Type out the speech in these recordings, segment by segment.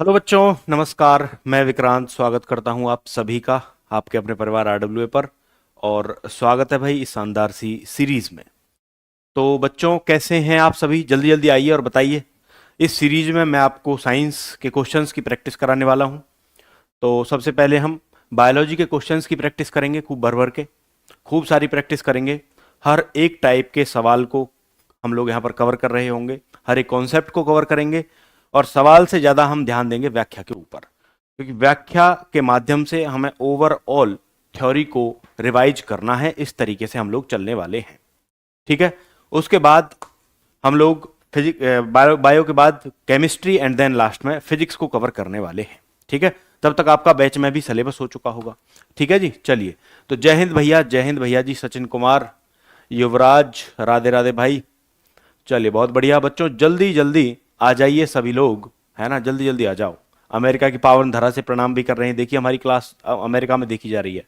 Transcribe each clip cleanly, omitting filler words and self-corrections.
Hello बच्चों, नमस्कार। मैं विक्रांत स्वागत करता हूं आप सभी का आपके अपने परिवार आरडब्ल्यूए पर। और स्वागत है भाई इस शानदार सी सीरीज में। तो बच्चों, कैसे हैं आप सभी? जल्दी जल्दी आइए और बताइए। इस सीरीज में मैं आपको साइंस के क्वेश्चंस की प्रैक्टिस कराने वाला हूं। तो सबसे पहले हम बायोलॉजी के क्वेश्चंस की प्रैक्टिस करेंगे, खूब भर भर के, खूब सारी प्रैक्टिस करेंगे। हर एक टाइप के सवाल को हम लोग यहाँ पर कवर कर रहे होंगे, हर एक कॉन्सेप्ट को कवर करेंगे। और सवाल से ज़्यादा हम ध्यान देंगे व्याख्या के ऊपर, क्योंकि व्याख्या के माध्यम से हमें ओवरऑल थ्योरी को रिवाइज करना है। इस तरीके से हम लोग चलने वाले हैं, ठीक है। उसके बाद हम लोग फिजिक बायो के बाद केमिस्ट्री एंड देन लास्ट में फिजिक्स को कवर करने वाले हैं, ठीक है। तब तक आपका बैच में भी सिलेबस हो चुका होगा, ठीक है जी। चलिए, तो जय हिंद भैया, जय हिंद भैया जी। सचिन कुमार, युवराज, राधे राधे भाई। चलिए, बहुत बढ़िया बच्चों, जल्दी जल्दी आ जाइए सभी लोग, है ना। जल्दी जल्दी आ जाओ। अमेरिका की पावन धरा से प्रणाम भी कर रहे हैं। देखिए, हमारी क्लास अमेरिका में देखी जा रही है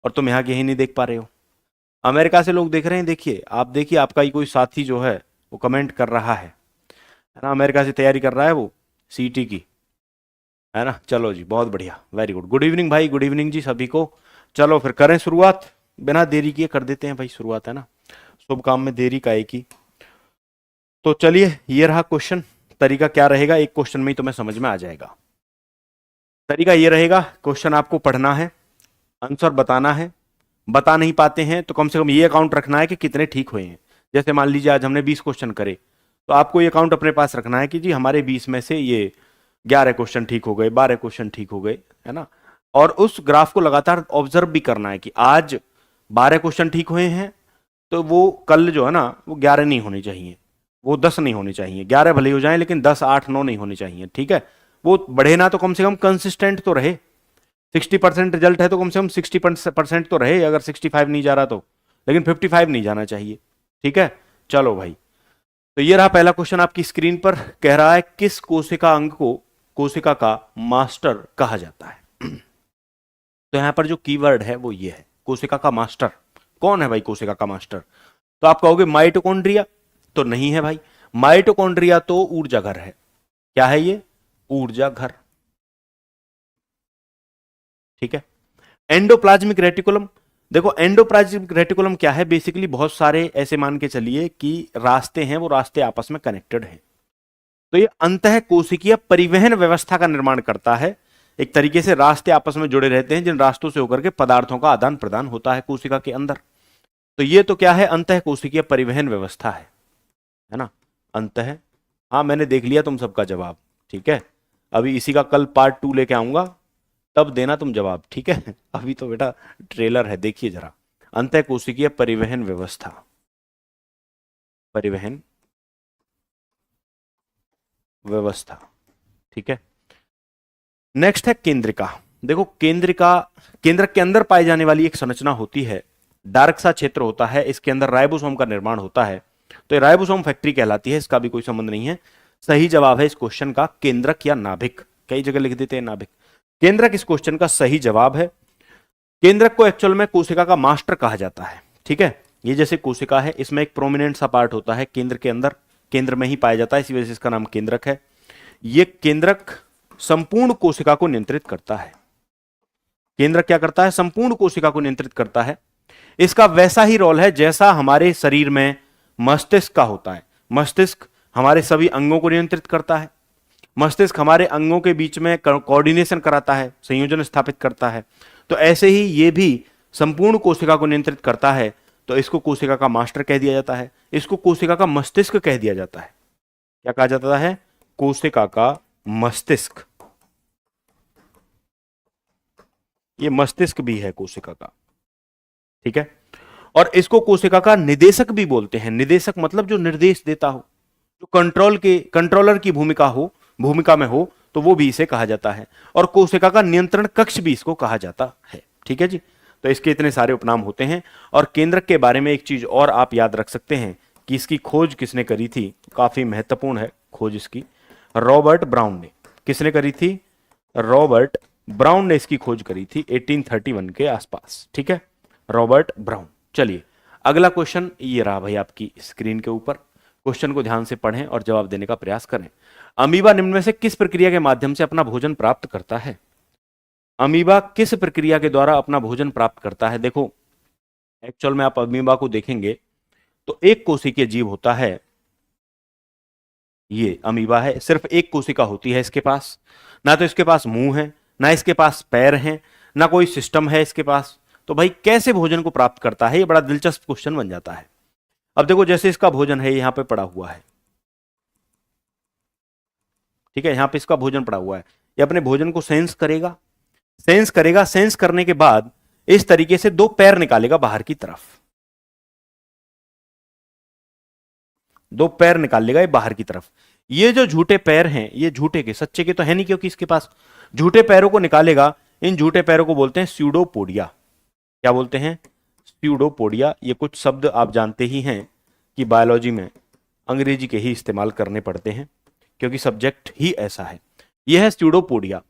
और तुम यहाँ के ही नहीं देख पा रहे हो। अमेरिका से लोग देख रहे हैं। देखिए, आप देखिए, आपका ही कोई साथी जो है वो कमेंट कर रहा है ना। अमेरिका से तैयारी कर रहा है वो सीटी की, है ना। चलो जी, बहुत बढ़िया, वेरी गुड। गुड इवनिंग भाई, गुड इवनिंग जी सभी को। चलो फिर करें शुरुआत, बिना देरी किए कर देते हैं भाई शुरुआत, है ना। शुभ काम में देरी का एक ही। तो चलिए, ये रहा क्वेश्चन। तरीका क्या रहेगा, एक क्वेश्चन में ही तुम्हें समझ में आ जाएगा। तरीका ये रहेगा, क्वेश्चन आपको पढ़ना है, आंसर बताना है। बता नहीं पाते हैं तो कम से कम ये अकाउंट रखना है कि कितने ठीक हुए हैं। जैसे मान लीजिए आज हमने 20 क्वेश्चन करे, तो आपको ये अकाउंट अपने पास रखना है कि जी हमारे 20 में से ये 11 क्वेश्चन ठीक हो गए, 12 क्वेश्चन ठीक हो गए, है ना। और उस ग्राफ को लगातार ऑब्जर्व भी करना है कि आज 12 क्वेश्चन ठीक हुए हैं, तो वो कल जो है ना वो 11 नहीं होने चाहिए, वो 10 नहीं होने चाहिए। 11 भले ही हो जाए लेकिन 10, 8, 9 नहीं होने चाहिए, ठीक है। वो बढ़े ना तो कम से कम कंसिस्टेंट तो रहे। 60% रिजल्ट है तो कम से कम 60% तो रहे, अगर 65 नहीं जा रहा तो। लेकिन 55 नहीं जाना चाहिए, ठीक है। चलो भाई, तो ये रहा पहला क्वेश्चन आपकी स्क्रीन पर। कह रहा है किस कोशिका अंग को कोशिका का मास्टर कहा जाता है। तो यहां पर जो कीवर्ड है वो ये है, कोशिका का मास्टर। कौन है भाई कोशिका का मास्टर? तो आप कहोगे माइटोकॉन्ड्रिया, तो नहीं है भाई। माइटोकॉन्ड्रिया तो ऊर्जा घर है। क्या है ये? ऊर्जा घर, ठीक है। एंडोप्लाज्मिक रेटिकुलम, देखो एंडोप्लाज्मिक रेटिकुलम क्या है, बेसिकली बहुत सारे ऐसे मान के चलिए कि रास्ते हैं, वो रास्ते आपस में कनेक्टेड हैं। तो ये अंतः कोशिकीय परिवहन व्यवस्था का निर्माण करता है। एक तरीके से रास्ते आपस में जुड़े रहते हैं, जिन रास्तों से होकर के पदार्थों का आदान प्रदान होता है कोशिका के अंदर। तो ये तो क्या है, अंतः कोशिकीय परिवहन व्यवस्था है ना। अंतः, हाँ मैंने देख लिया तुम सबका जवाब, ठीक है। अभी इसी का कल पार्ट 2 लेके आऊंगा, तब देना तुम जवाब, ठीक है। अभी तो बेटा ट्रेलर है, देखिए जरा। अंतः कोशिकीय परिवहन व्यवस्था, परिवहन व्यवस्था, ठीक है। नेक्स्ट है केंद्रिका। देखो केंद्रिका, केंद्रक के अंदर पाई जाने वाली एक संरचना होती है, डार्क सा क्षेत्र होता है, इसके अंदर राइबोसोम का निर्माण होता है। तो ये राइबोसोम फैक्ट्री कहलाती है, इसका भी कोई संबंध नहीं है। सही जवाब है इस क्वेश्चन का केंद्रक या नाभिक। कई जगह लिख देते हैं नाभिक, केंद्रक इस क्वेश्चन का सही जवाब है। केंद्रक को एक्चुअल में कोशिका का मास्टर कहा जाता है, ठीक है। ये जैसे कोशिका है, इसमें एक प्रोमिनेंट सा पार्ट होता है केंद्र के अंदर, केंद्र में ही पाया जाता है, इसी वजह से इसका नाम केंद्रक है। ये केंद्रक संपूर्ण कोशिका को नियंत्रित करता है। केंद्रक क्या करता है? संपूर्ण कोशिका को नियंत्रित करता है। इसका वैसा ही रोल है जैसा हमारे शरीर में मस्तिष्क का होता है। मस्तिष्क हमारे सभी अंगों को नियंत्रित करता है। मस्तिष्क हमारे अंगों के बीच में कोऑर्डिनेशन कराता है, संयोजन स्थापित करता है। तो ऐसे ही ये भी संपूर्ण कोशिका को नियंत्रित करता है। तो इसको कोशिका का मास्टर कह दिया जाता है, इसको कोशिका का मस्तिष्क कह दिया जाता है। क्या कहा जाता है? कोशिका का मस्तिष्क। ये मस्तिष्क भी है कोशिका का, ठीक है। और इसको कोशिका का निदेशक भी बोलते हैं। निदेशक मतलब जो निर्देश देता हो, जो कंट्रोलर की भूमिका में हो, तो वो भी इसे कहा जाता है। और कोशिका का नियंत्रण कक्ष भी इसको कहा जाता है, ठीक है जी। तो इसके इतने सारे उपनाम होते हैं। और केंद्रक के बारे में एक चीज और आप याद रख सकते हैं कि इसकी खोज किसने करी थी, काफी महत्वपूर्ण है खोज इसकी। रॉबर्ट ब्राउन ने। किसने करी थी? रॉबर्ट ब्राउन ने इसकी खोज करी थी 1831 के आसपास, ठीक है। Robert brown. चलिए, अगला क्वेश्चन ये रहा भाई आपकी स्क्रीन के ऊपर। क्वेश्चन को ध्यान से पढ़ें और जवाब देने का प्रयास करें। अमीबा निम्न में से किस प्रक्रिया के माध्यम से अपना भोजन प्राप्त करता है? अमीबा किस प्रक्रिया के द्वारा अपना भोजन प्राप्त करता है? देखो एक्चुअल में आप अमीबा को देखेंगे तो एक कोशिकीय जीव होता है। ये अमीबा है, सिर्फ एक कोशिका होती है इसके पास, ना तो इसके पास मुंह है, ना इसके पास पैर हैं, ना कोई सिस्टम है इसके पास। तो भाई कैसे भोजन को प्राप्त करता है? ये बड़ा दिलचस्प क्वेश्चन बन जाता है। अब देखो जैसे इसका भोजन है यहां पे पड़ा हुआ है, ठीक है, यहां पे इसका भोजन पड़ा हुआ है। ये अपने भोजन को सेंस करेगा, सेंस करेगा, सेंस करने के बाद इस तरीके से दो पैर निकालेगा बाहर की तरफ, दो पैर निकाल लेगा ये बाहर की तरफ। ये जो झूठे पैर हैं, ये झूठे के, सच्चे के तो है नहीं क्योंकि इसके पास झूठे पैरों को निकालेगा। इन झूठे पैरों को बोलते हैं स्यूडोपोडिया। क्या बोलते हैं? स्यूडोपोडिया। ये कुछ शब्द आप जानते ही हैं कि बायोलॉजी में अंग्रेजी के ही इस्तेमाल करने पड़ते हैं क्योंकि सब्जेक्ट ही ऐसा है। यह है स्यूडोपोडिया।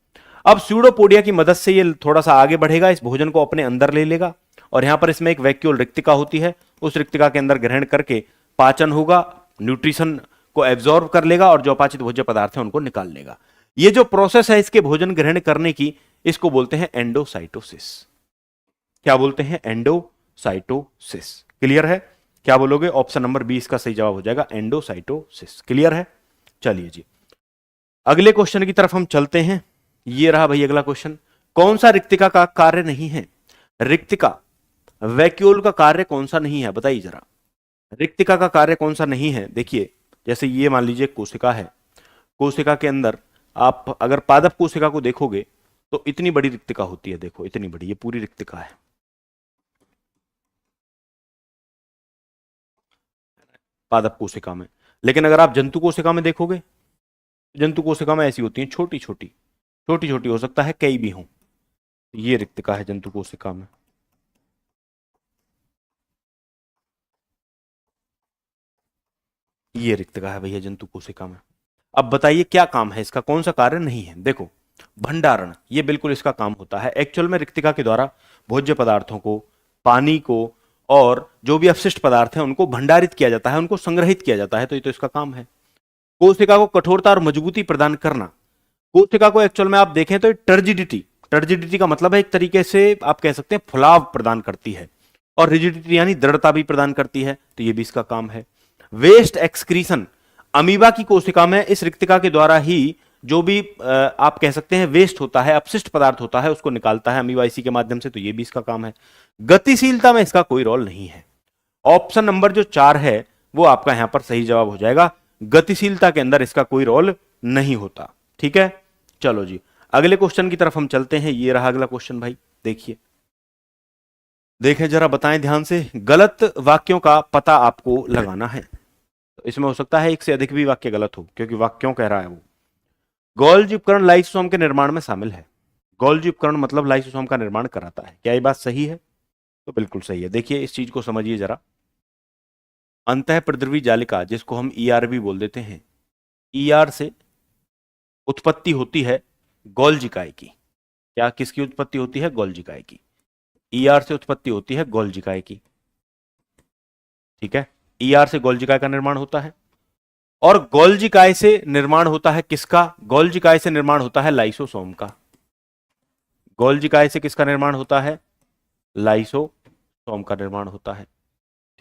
अब स्यूडोपोडिया की मदद से ये थोड़ा सा आगे बढ़ेगा, इस भोजन को अपने अंदर ले लेगा और यहां पर इसमें एक वैक्यूल रिक्तिका होती है, उस रिक्तिका के अंदर ग्रहण करके पाचन होगा, न्यूट्रिशन को एब्जॉर्ब कर लेगा और जो अपाचित भोज्य पदार्थ है उनको निकाल लेगा। ये जो प्रोसेस है इसके भोजन ग्रहण करने की, इसको बोलते हैं एंडोसाइटोसिस। क्या बोलते हैं? एंडोसाइटोसिस। क्लियर है? क्या बोलोगे? ऑप्शन नंबर 20 का सही जवाब हो जाएगा एंडोसाइटोसिस। क्लियर है? चलिए जी अगले क्वेश्चन की तरफ हम चलते हैं। ये रहा भाई अगला क्वेश्चन। कौन सा रिक्तिका का कार्य नहीं है? रिक्तिका, वैक्यूल का कार्य कौन सा नहीं है? बताइए जरा, रिक्तिका का कार्य कौन सा नहीं है? देखिए जैसे ये मान लीजिए कोशिका है, कोशिका के अंदर आप अगर पादप कोशिका को देखोगे तो इतनी बड़ी रिक्तिका होती है, देखो इतनी बड़ी, ये पूरी रिक्तिका है पादप कोशिका में। लेकिन अगर आप जंतु कोशिका में देखोगे, जंतु कोशिका में ऐसी होती है छोटी छोटी, छोटी छोटी, हो सकता है कई भी हों। ये रिक्तिका है जंतु कोशिका में। ये रिक्तिका है भैया जंतु कोशिका में। अब बताइए क्या काम है इसका, कौन सा कार्य नहीं है? देखो भंडारण, ये बिल्कुल इसका काम होता है। एक्चुअल में रिक्तिका के द्वारा भोज्य पदार्थों को, पानी को और जो भी अपशिष्ट पदार्थ हैं उनको भंडारित किया जाता है, उनको संग्रहित किया जाता है। तो ये तो इसका काम है। कोशिका को कठोरता और मजबूती प्रदान करना। कोशिका को एक्चुअल में आप देखें तो टर्जिडिटी, टर्जिडिटी का मतलब है एक तरीके से आप कह सकते हैं फुलाव प्रदान करती है, और रिजिडिटी यानी दृढ़ता भी प्रदान करती है। तो ये भी इसका काम है। वेस्ट एक्सक्रीशन, अमीबा की कोशिका में इस रिक्तिका के द्वारा ही जो भी आप कह सकते हैं वेस्ट होता है, अपशिष्ट पदार्थ होता है, उसको निकालता है अमीबा इसी के माध्यम से। तो ये भी इसका काम है। गतिशीलता में इसका कोई रोल नहीं है। ऑप्शन नंबर जो 4 है वो आपका यहां पर सही जवाब हो जाएगा। गतिशीलता के अंदर इसका कोई रोल नहीं होता। ठीक है, चलो जी अगले क्वेश्चन की तरफ हम चलते हैं। ये रहा अगला क्वेश्चन भाई, देखिए देखें जरा, बताएं ध्यान से। गलत वाक्यों का पता आपको लगाना है। तो इसमें हो सकता है एक से अधिक भी वाक्य गलत हो क्योंकि वाक्यों कह रहा है वो। गोल्जी उपकरण लाइसोसोम के निर्माण में शामिल है। गोल्जी उपकरण मतलब लाइसोसोम का निर्माण कराता है। क्या ये बात सही है? तो बिल्कुल सही है। देखिए इस चीज को समझिए जरा। अंतःप्रद्रवी जालिका, जिसको हम ईआर भी बोल देते हैं, ईआर से उत्पत्ति होती है गोल्जिकाई की। क्या किसकी उत्पत्ति होती है? गोल्जिकाई की। ईआर से उत्पत्ति होती है गोल्जिकाई की। ठीक है, ईआर से गोल्जिकाई का निर्माण होता है। और गोल्जिकाई से निर्माण होता है किसका? गोल्जिकाई से निर्माण होता है लाइसोसोम का। गोल्जिकाई से किसका निर्माण होता है? लाइसोसोम का निर्माण होता है।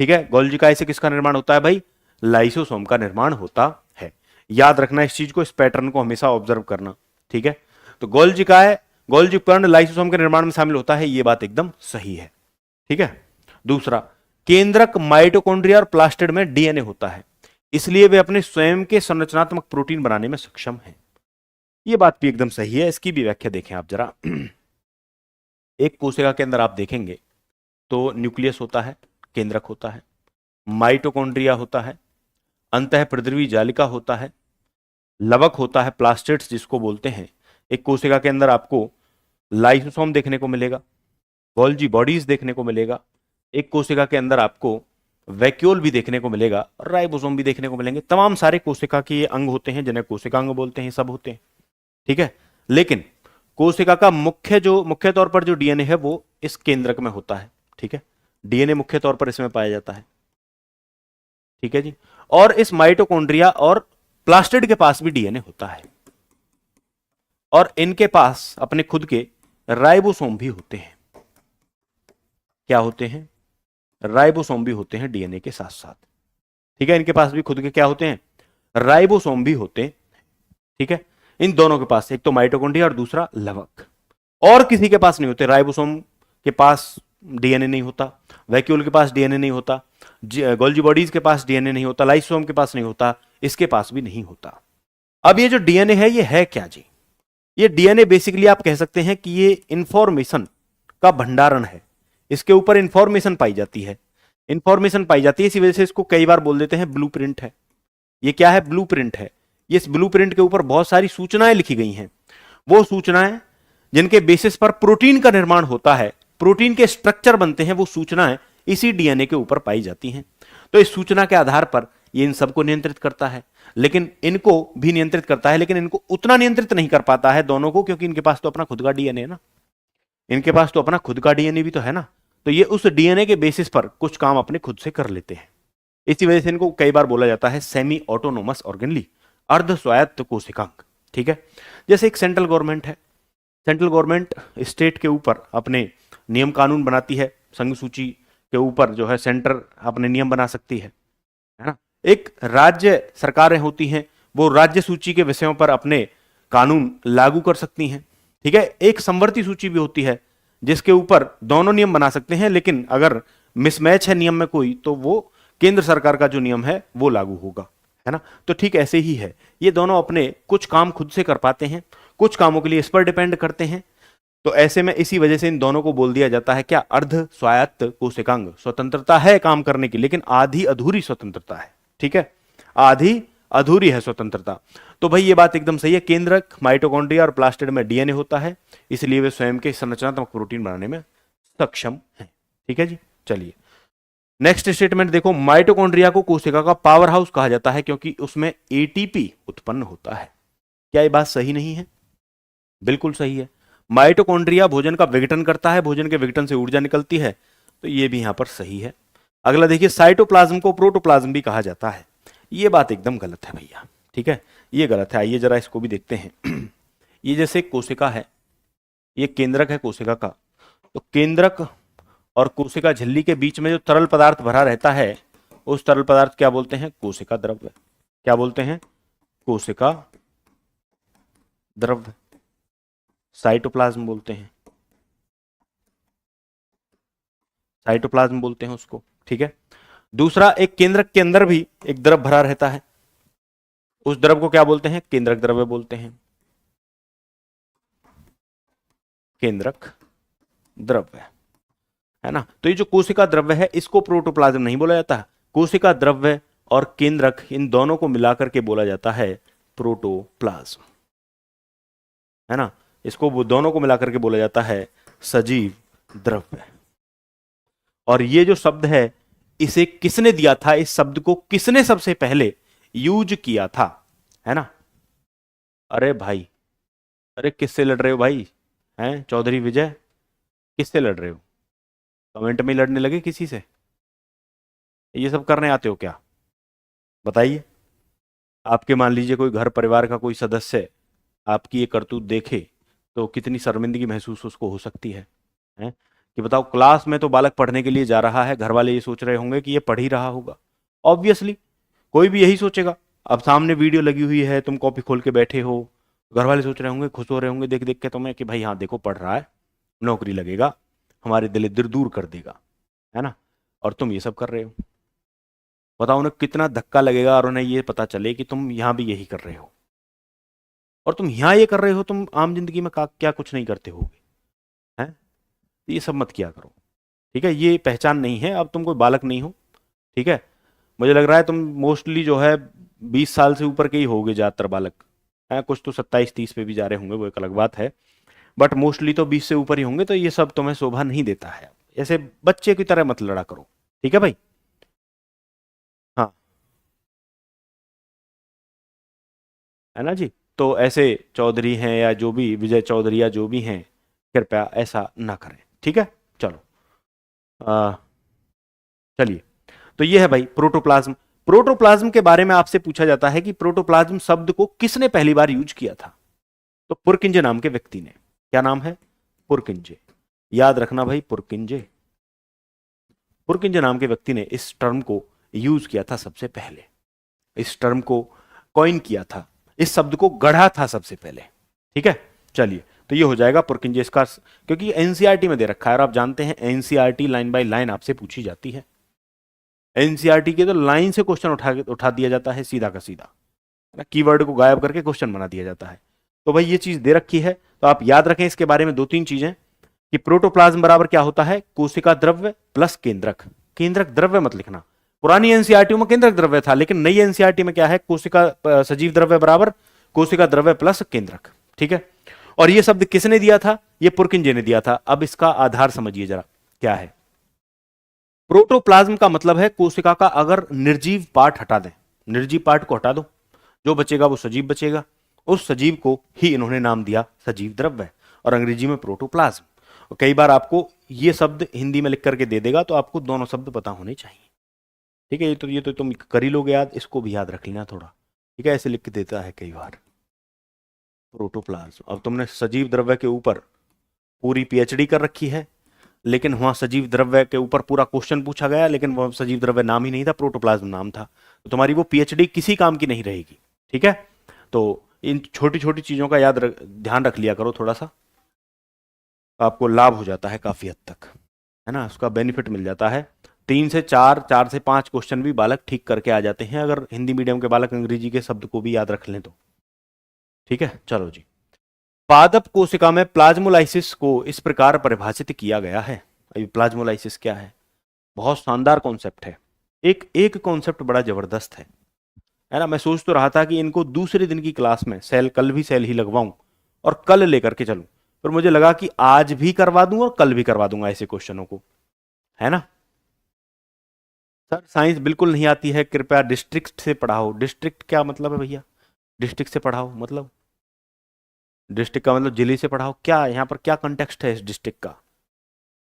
ठीक है, गोल्जिकाई से किसका निर्माण होता है भाई? लाइसोसोम का निर्माण होता है। याद रखना इस चीज को, इस पैटर्न को हमेशा ऑब्जर्व करना। ठीक है, तो गोल्जिकाई, गोल्जी उपकरण लाइसोसोम के निर्माण में शामिल होता है, ये बात एकदम सही है। ठीक है, दूसरा, केंद्रक माइटोकॉन्ड्रिया और प्लास्टिड में डीएनए होता है, इसलिए वे अपने स्वयं के संरचनात्मक प्रोटीन बनाने में सक्षम हैं। ये बात भी एकदम सही है। इसकी भी व्याख्या देखें आप जरा। एक कोशिका के अंदर आप देखेंगे तो न्यूक्लियस होता है, केंद्रक होता है, माइटोकॉन्ड्रिया होता है, अंतःप्रद्रवी जालिका होता है, लवक होता है, प्लास्टिड्स जिसको बोलते हैं। एक कोशिका के अंदर आपको लाइसोसोम देखने को मिलेगा, गोल्जी बॉडीज देखने को मिलेगा। एक कोशिका के अंदर आपको वैक्यूल भी देखने को मिलेगा और राइबोसोम भी देखने को मिलेंगे। तमाम सारे कोशिका के ये अंग होते हैं जिन्हें कोशिका अंग बोलते हैं, सब होते हैं। ठीक है, लेकिन कोशिका का मुख्य तौर पर जो डीएनए है वो इस केंद्रक में होता है। ठीक है, डीएनए मुख्य तौर पर इसमें पाया जाता है। ठीक है जी, और इस माइटोकॉन्ड्रिया और प्लास्टिड के पास भी डीएनए होता है, और इनके पास अपने खुद के राइबोसोम भी होते हैं। क्या होते हैं? राइबोसोम भी होते हैं डीएनए के साथ साथ। ठीक है, इनके पास भी खुद के क्या होते हैं? राइबोसोम भी होते हैं। ठीक है, इन दोनों के पास, एक तो माइटोकॉन्ड्रिया और दूसरा लवक। और किसी के पास नहीं होते। राइबोसोम के पास डीएनए नहीं होता, वैक्यूल के पास डीएनए नहीं होता, गोल्जी बॉडीज के पास डीएनए नहीं होता, लाइसोम के पास नहीं होता, इसके पास भी नहीं होता। अब ये जो डीएनए है, ये है क्या जी? ये डीएनए बेसिकली आप कह सकते हैं कि ये इंफॉर्मेशन का भंडारण है। इसके ऊपर इंफॉर्मेशन पाई जाती है, इंफॉर्मेशन पाई जाती है, इसी वजह से इसको कई बार बोल देते हैं ब्लूप्रिंट है। ये क्या है? ब्लूप्रिंट है। ये इस ब्लूप्रिंट के ऊपर बहुत सारी सूचनाएं लिखी गई हैं। वो सूचनाएं जिनके बेसिस पर प्रोटीन का निर्माण होता है, प्रोटीन के स्ट्रक्चर बनते हैं, वो सूचनाएं इसी डीएनए के ऊपर पाई जाती हैं। तो इस सूचना के आधार पर ये इन सबको नियंत्रित करता है, लेकिन इनको भी नियंत्रित करता है, लेकिन इनको उतना नियंत्रित नहीं कर पाता है दोनों को, क्योंकि इनके पास तो अपना खुद का डीएनए है ना। इनके पास तो अपना खुद का डीएनए भी तो है ना। तो ये उस डीएनए के बेसिस पर कुछ काम अपने खुद से कर लेते हैं। इसी वजह से इनको कई बार बोला जाता है सेमी ऑटोनोमस ऑर्गेनली, अर्ध स्वायत्त कोशिकांग। ठीक है, जैसे एक सेंट्रल गवर्नमेंट है, सेंट्रल गवर्नमेंट स्टेट के ऊपर अपने नियम कानून बनाती है, संघ सूची के ऊपर जो है सेंटर अपने नियम बना सकती है ना। एक राज्य सरकारें होती हैं, वो राज्य सूची के विषयों पर अपने कानून लागू कर सकती हैं। ठीक है, एक समवर्ती सूची भी होती है जिसके ऊपर दोनों नियम बना सकते हैं, लेकिन अगर मिसमैच है नियम में कोई, तो वो केंद्र सरकार का जो नियम है वो लागू होगा, है ना। तो ठीक ऐसे ही है, ये दोनों अपने कुछ काम खुद से कर पाते हैं, कुछ कामों के लिए इस पर डिपेंड करते हैं। तो ऐसे में इसी वजह से इन दोनों को बोल दिया जाता है क्या? अर्ध स्वायत्त कोशिकांग। स्वतंत्रता है काम करने की, लेकिन आधी अधूरी स्वतंत्रता है। ठीक है, आधी अधूरी है स्वतंत्रता। तो भाई ये बात एकदम सही है। केंद्रक, माइटोकॉन्ड्रिया और प्लास्टिड में डीएनए होता है, इसलिए वे स्वयं के संरचनात्मक प्रोटीन बनाने में सक्षम हैं। ठीक है जी, चलिए नेक्स्ट स्टेटमेंट देखो। माइटोकॉन्ड्रिया को कोशिका का पावर हाउस कहा जाता है क्योंकि उसमें एटीपी उत्पन्न होता है। क्या ये बात सही नहीं है? बिल्कुल सही है। माइटोकॉन्ड्रिया भोजन का विघटन करता है, भोजन के विघटन से ऊर्जा निकलती है, तो ये भी यहां पर सही है। अगला देखिए, साइटोप्लाज्म को प्रोटोप्लाज्म भी कहा जाता है। ये बात एकदम गलत है भैया। ठीक है, ये गलत है। आइए जरा इसको भी देखते हैं। ये जैसे कोशिका है, ये केंद्रक है कोशिका का, तो केंद्रक और कोशिका झिल्ली के बीच में जो तरल पदार्थ भरा रहता है, उस तरल पदार्थ क्या बोलते हैं? कोशिका द्रव्य। क्या बोलते हैं? कोशिका द्रव्य। साइटोप्लाज्म बोलते हैं, साइटोप्लाज्म बोलते हैं उसको। ठीक है, दूसरा, एक केंद्रक के अंदर भी एक द्रव भरा रहता है, उस द्रव को क्या बोलते हैं? केंद्रक द्रव्य बोलते हैं, केंद्रक द्रव्य, है ना। तो ये जो कोशिका द्रव्य है, इसको प्रोटोप्लाज्म नहीं बोला जाता। कोशिका द्रव्य और केंद्रक, इन दोनों को मिलाकर के बोला जाता है प्रोटोप्लाज्म, है ना। इसको वो दोनों को मिलाकर के बोला जाता है सजीव द्रव्य। और ये जो शब्द है, इसे किसने दिया था? इस शब्द को किसने सबसे पहले यूज किया था, है ना। अरे भाई, अरे किससे लड़ रहे हो भाई? हैं चौधरी विजय, किससे लड़ रहे हो? कमेंट में लड़ने लगे किसी से? ये सब करने आते हो क्या? बताइए। आपके मान लीजिए कोई घर परिवार का कोई सदस्य आपकी ये करतूत देखे, तो कितनी शर्मिंदगी महसूस उसको हो सकती है? कि बताओ, क्लास में तो बालक पढ़ने के लिए जा रहा है, घर वाले ये सोच रहे होंगे कि ये पढ़ ही रहा होगा। ऑब्वियसली कोई भी यही सोचेगा। अब सामने वीडियो लगी हुई है, तुम कॉपी खोल के बैठे हो, घर वाले सोच रहे होंगे, खुश हो रहे होंगे देख देख के तुम्हें कि भाई हाँ देखो पढ़ रहा है, नौकरी लगेगा, हमारे दलिद्र दूर कर देगा, है ना। और तुम ये सब कर रहे हो। बताओ उन्हें कितना धक्का लगेगा, और उन्हें ये पता चले कि तुम यहां भी यही कर रहे हो, और तुम यहां ये कर रहे हो, तुम आम जिंदगी में क्या कुछ नहीं करते होगे, हैं। ये सब मत किया करो। ठीक है, ये पहचान नहीं है। अब तुम कोई बालक नहीं हो। ठीक है, मुझे लग रहा है तुम मोस्टली जो है 20 साल से ऊपर के ही होगे ज्यादातर बालक, हैं। कुछ तो 27-30 पे भी जा रहे होंगे, वो एक अलग बात है, बट मोस्टली तो 20 से ऊपर ही होंगे। तो ये सब तुम्हें शोभा नहीं देता है। ऐसे बच्चे की तरह मत लड़ा करो। ठीक है भाई। हाँ, है ना जी। तो ऐसे चौधरी हैं या जो भी विजय चौधरी या जो भी हैं, कृपया ऐसा ना करें। ठीक है, चलो चलिए। तो ये है भाई प्रोटोप्लाज्म। प्रोटोप्लाज्म के बारे में आपसे पूछा जाता है कि प्रोटोप्लाज्म शब्द को किसने पहली बार यूज किया था? तो पुरकिंजे नाम के व्यक्ति ने। क्या नाम है? पुरकिंजे। याद रखना भाई, पुरकिंजे। पुरकिंजे नाम के व्यक्ति ने इस टर्म को यूज किया था सबसे पहले, इस टर्म को कॉइन किया था, इस शब्द को गढ़ा था सबसे पहले। ठीक है, चलिए, तो ये हो जाएगा पुरकिंजे इसका, क्योंकि एनसीईआरटी में दे रखा है और आप जानते हैं एनसीईआरटी लाइन बाय लाइन आपसे पूछी जाती है। एनसीईआरटी के तो लाइन से क्वेश्चन उठा दिया जाता है सीधा का सीधा, कीवर्ड को गायब करके क्वेश्चन बना दिया जाता है। तो भाई ये चीज दे रखी है, तो आप याद रखें इसके बारे में दो तीन चीजें कि प्रोटोप्लाज्म बराबर क्या होता है? कोशिका द्रव्य प्लस केंद्रक। केंद्रक द्रव्य मत लिखना, पुरानी एनसीईआरटी में केंद्रक द्रव्य था, लेकिन नई एनसीईआरटी में क्या है? कोशिका सजीव द्रव्य बराबर कोशिका द्रव्य प्लस केंद्रक। ठीक है, और ये शब्द किसने दिया था? ये पुरकिंजे ने दिया था। अब इसका आधार समझिए जरा क्या है। प्रोटोप्लाज्म का मतलब है कोशिका का अगर निर्जीव पार्ट हटा दें, निर्जीव पार्ट को हटा दो, जो बचेगा वो सजीव बचेगा, उस सजीव को ही इन्होंने नाम दिया सजीव द्रव्य, और अंग्रेजी में प्रोटोप्लाज्म। और कई बार आपको ये शब्द हिंदी में लिख करके दे देगा, तो आपको दोनों शब्द पता होने चाहिए। ठीक है, ये तो तुम कर ही लोगे याद, इसको भी याद रख लेना थोड़ा। ठीक है, ऐसे लिख के देता है कई बार प्रोटोप्लाज्म। अब तुमने सजीव द्रव्य के ऊपर पूरी पीएचडी कर रखी है, लेकिन वहां सजीव द्रव्य के ऊपर पूरा क्वेश्चन पूछा गया, लेकिन वह सजीव द्रव्य नाम ही नहीं था, प्रोटोप्लाज्म नाम था, तो तुम्हारी वो पीएचडी किसी काम की नहीं रहेगी। ठीक है, तो इन छोटी छोटी चीजों का ध्यान रख लिया करो थोड़ा सा, आपको लाभ हो जाता है काफी हद तक, है ना, उसका बेनिफिट मिल जाता है। 3 से 4, 4 से 5 क्वेश्चन भी बालक ठीक करके आ जाते हैं, अगर हिंदी मीडियम के बालक अंग्रेजी के शब्द को भी याद रख लें तो। ठीक है, चलो जी। पादप कोशिका में प्लाज्मोलाइसिस को इस प्रकार परिभाषित किया गया है। अभी प्लाज्मोलाइसिस क्या है? बहुत शानदार कॉन्सेप्ट है, एक एक कॉन्सेप्ट बड़ा जबरदस्त है ना। मैं सोच तो रहा था कि इनको दूसरे दिन की क्लास में सेल, कल भी सेल ही लगवाऊं और कल लेकर के चलूं, पर मुझे लगा कि आज भी करवा दूं और कल भी करवा दूंगा ऐसे क्वेश्चनों को, है ना। सर साइंस बिल्कुल नहीं आती है, कृपया डिस्ट्रिक्ट से पढ़ाओ। डिस्ट्रिक्ट क्या मतलब है भैया? डिस्ट्रिक्ट से पढ़ाओ मतलब? डिस्ट्रिक्ट का मतलब जिले से पढ़ाओ क्या? यहाँ पर क्या कंटेक्स्ट है इस डिस्ट्रिक्ट का,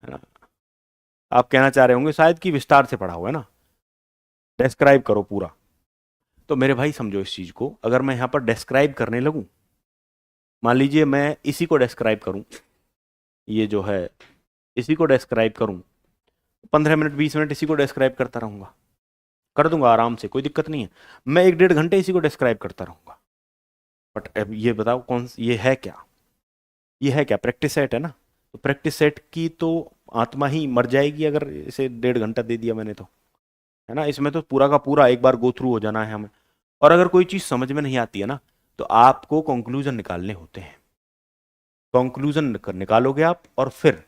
है ना? आप कहना चाह रहे होंगे शायद कि विस्तार से पढ़ाओ, है ना, डिस्क्राइब करो पूरा। तो मेरे भाई समझो इस चीज को, अगर मैं यहाँ पर डिस्क्राइब करने लगूं, मान लीजिए मैं इसी को डिस्क्राइब करूं, ये जो है इसी को डिस्क्राइब करूं, 15 मिनट 20 मिनट इसी को डिस्क्राइब करता रहूंगा, कर दूंगा आराम से, कोई दिक्कत नहीं है। मैं 1-1.5 घंटे इसी को डिस्क्राइब करता रहूंगा। बट अब ये बताओ ये है क्या? ये है क्या? प्रैक्टिस सेट है ना। तो प्रैक्टिस सेट की तो आत्मा ही मर जाएगी अगर इसे 1.5 घंटा दे दिया मैंने तो, है ना। इसमें तो पूरा का पूरा एक बार गो थ्रू हो जाना है हमें, और अगर कोई चीज समझ में नहीं आती है ना, तो आपको कंक्लूजन निकालने होते हैं। कंक्लूजन निकालोगे आप, और फिर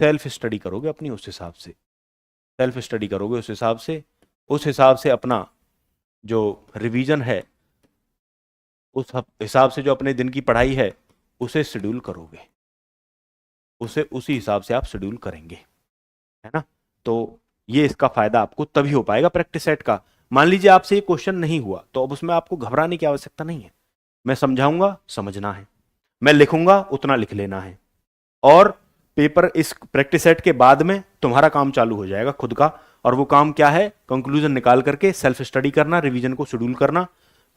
सेल्फ स्टडी करोगे अपनी, उस हिसाब से सेल्फ स्टडी करोगे, उस हिसाब से अपना जो रिवीजन है, उस हिसाब से जो अपने दिन की पढ़ाई है उसे शेड्यूल करोगे, उसी हिसाब से आप शेड्यूल करेंगे, है ना। तो ये इसका फायदा आपको तभी हो पाएगा प्रैक्टिस सेट का। मान लीजिए आपसे ये क्वेश्चन नहीं हुआ, तो अब उसमें आपको घबराने की आवश्यकता नहीं है। मैं समझाऊंगा, समझना है, मैं लिखूंगा उतना लिख लेना है, और पेपर इस प्रैक्टिस सेट के बाद में तुम्हारा काम चालू हो जाएगा खुद का। और वो काम क्या है? कंक्लूजन निकाल करके सेल्फ स्टडी करना, रिवीजन को शेड्यूल करना,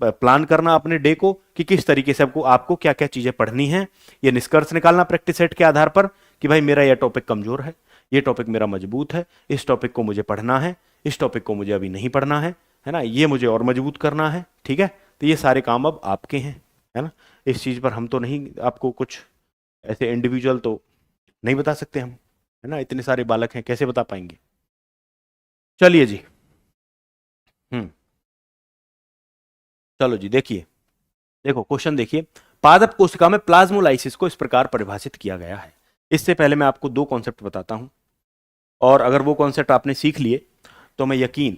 प्लान करना अपने डे को कि किस तरीके से आपको क्या क्या चीजें पढ़नी है, ये निष्कर्ष निकालना प्रैक्टिस सेट के आधार पर कि भाई मेरा यह टॉपिक कमजोर है, ये टॉपिक मेरा मजबूत है, इस टॉपिक को मुझे पढ़ना है, इस टॉपिक को मुझे अभी नहीं पढ़ना है ना, ये मुझे और मजबूत करना है। ठीक है, तो ये सारे काम अब आपके हैं, है ना। इस चीज पर हम तो नहीं आपको कुछ ऐसे इंडिविजुअल तो नहीं बता सकते हम, है ना, इतने सारे बालक हैं, कैसे बता पाएंगे। चलिए जी, चलो जी, देखो क्वेश्चन देखिए। पादप कोशिका में प्लाज्मोलाइसिस को इस प्रकार परिभाषित किया गया है। इससे पहले मैं आपको 2 कॉन्सेप्ट बताता हूं, और अगर वो कॉन्सेप्ट आपने सीख लिए तो मैं यकीन,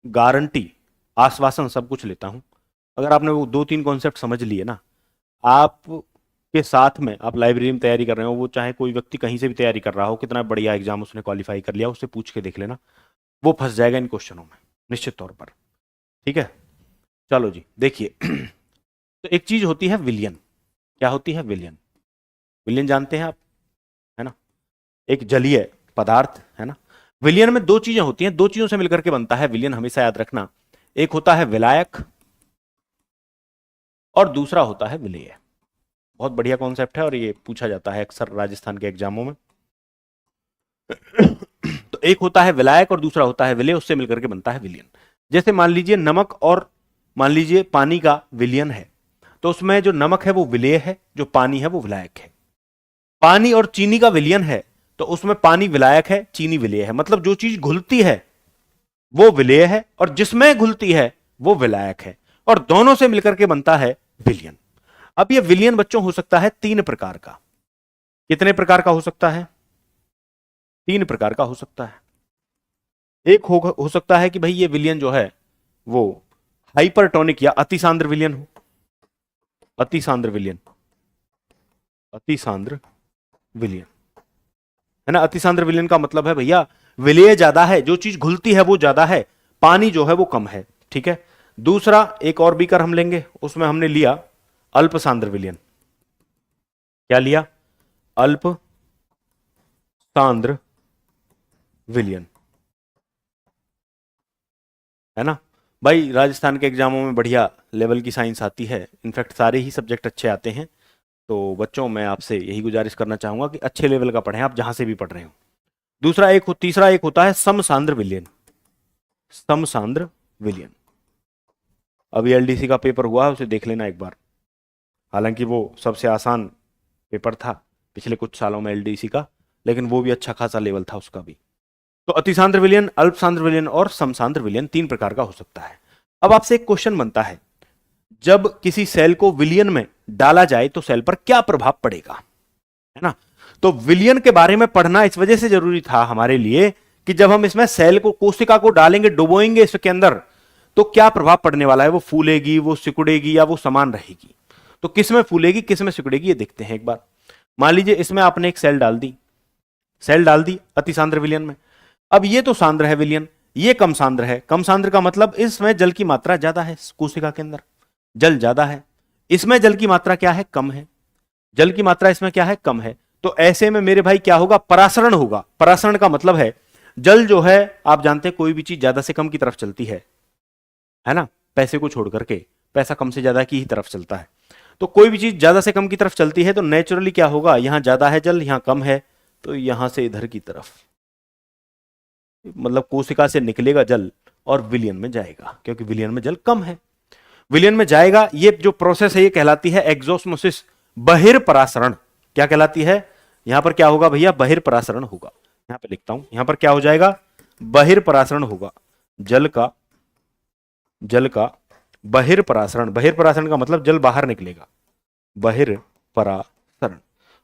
गारंटी, आश्वासन सब कुछ लेता हूं। अगर आपने वो 2-3 कॉन्सेप्ट समझ लिए ना, आप के साथ में आप लाइब्रेरी में तैयारी कर रहे हो, वो चाहे कोई व्यक्ति कहीं से भी तैयारी कर रहा हो, कितना बढ़िया एग्जाम उसने क्वालिफाई कर लिया, उससे पूछ के देख लेना, वो फंस जाएगा इन क्वेश्चनों में निश्चित तौर पर। ठीक है, चलो जी देखिए। तो एक चीज होती है विलयन। क्या होती है? विलयन। विलयन जानते हैं आप, है ना, एक जलीय पदार्थ, है ना। विलयन में 2 चीजें होती हैं, 2 चीजों से मिलकर के बनता है विलयन, हमेशा याद रखना। एक होता है विलायक और दूसरा होता है विलेय। बहुत बढ़िया कॉन्सेप्ट है और ये पूछा जाता है अक्सर राजस्थान के एग्जामों में। तो एक होता है विलायक और दूसरा होता है विलेय, उससे मिलकर के बनता है विलियन। जैसे मान लीजिए नमक और मान लीजिए पानी का विलियन है, तो उसमें जो नमक है वो विलेय है, जो पानी है वो विलायक है। पानी और चीनी का विलियन है, तो उसमें पानी विलायक है, चीनी विलेय है। मतलब जो चीज घुलती है वो विलेय है और जिसमें घुलती है वो विलायक है, और दोनों से मिलकर के बनता है विलियन। अब ये विलियन बच्चों हो सकता है 3 प्रकार का। कितने प्रकार का हो सकता है? 3 प्रकार का हो सकता है। एक हो सकता है कि भाई ये विलियन जो है वो हाइपरटोनिक या अतिसांद्र विलियन हो। अतिसांद्र विलियन, अतिसांद्र विलियन है ना। अतिसांद्र विलियन का मतलब है भैया विलेय ज्यादा है, जो चीज घुलती है वो ज्यादा है, पानी जो है वो कम है। ठीक है। दूसरा एक और बीकर हम लेंगे, उसमें हमने लिया अल्प सांद्र विलियन। क्या लिया? अल्प सांद्र विलियन, है ना। भाई राजस्थान के एग्जामों में बढ़िया लेवल की साइंस आती है, इनफैक्ट सारे ही सब्जेक्ट अच्छे आते हैं। तो बच्चों मैं आपसे यही गुजारिश करना चाहूंगा कि अच्छे लेवल का पढ़ें, आप जहां से भी पढ़ रहे हो। तीसरा एक होता है समसांद्र विलियन। समसांद्र विलियन, अभी एलडीसी का पेपर हुआ है, उसे देख लेना एक बार। हालांकि वो सबसे आसान पेपर था पिछले कुछ सालों में एलडीसी का, लेकिन वो भी अच्छा खासा लेवल था उसका भी। तो अतिसांद्र विलियन, अल्प सांद्र विलियन और समसांद्र विलियन 3 प्रकार का हो सकता है। अब आपसे एक क्वेश्चन बनता है, जब किसी सेल को विलियन में डाला जाए तो सेल पर क्या प्रभाव पड़ेगा, है ना। तो विलियन के बारे में पढ़ना इस वजह से जरूरी था हमारे लिए कि जब हम इसमें सेल को, कोशिका को डालेंगे, डुबोएंगे इसके अंदर, तो क्या प्रभाव पड़ने वाला है। वो फूलेगी, वो सिकुड़ेगी या वो समान रहेगी। तो किस में फूलेगी, किस में सिकुड़ेगी, ये देखते हैं एक बार। मान लीजिए इसमें आपने एक सेल डाल दी अतिसांद्र विलियन में। अब ये तो सांद्र है विलियन, ये कम सांद्र है। कम सांद्र का मतलब इसमें जल की मात्रा ज्यादा है, कोशिका के अंदर जल ज्यादा है। इसमें जल की मात्रा क्या है, कम है। जल की मात्रा इसमें क्या है, कम है। तो ऐसे में मेरे भाई क्या होगा, परासरण होगा। परासरण का मतलब है जल जो है, आप जानते हैं कोई भी चीज ज्यादा से कम की तरफ चलती है ना। पैसे को छोड़ करके पैसा कम से ज्यादा की ही तरफ चलता है। तो कोई भी चीज ज्यादा से कम की तरफ चलती है तो नेचुरली क्या होगा, यहां ज्यादा है जल, यहां कम है, तो यहां से इधर की तरफ, मतलब कोशिका से निकलेगा जल और विलियन में जाएगा, क्योंकि विलियन में जल कम है, विलियन में जाएगा। ये जो प्रोसेस है ये कहलाती है एक्सोस्मोसिस, बहिर्परासरण। क्या कहलाती है? यहां पर क्या होगा भैया, बहिर्परासरण होगा। यहां पे लिखता हूं, यहां पर क्या हो जाएगा, बहिर्परासरण होगा। जल का बहिर्परासरण। बहिर्परासरण का मतलब जल बाहर निकलेगा, बहिर्परासरण।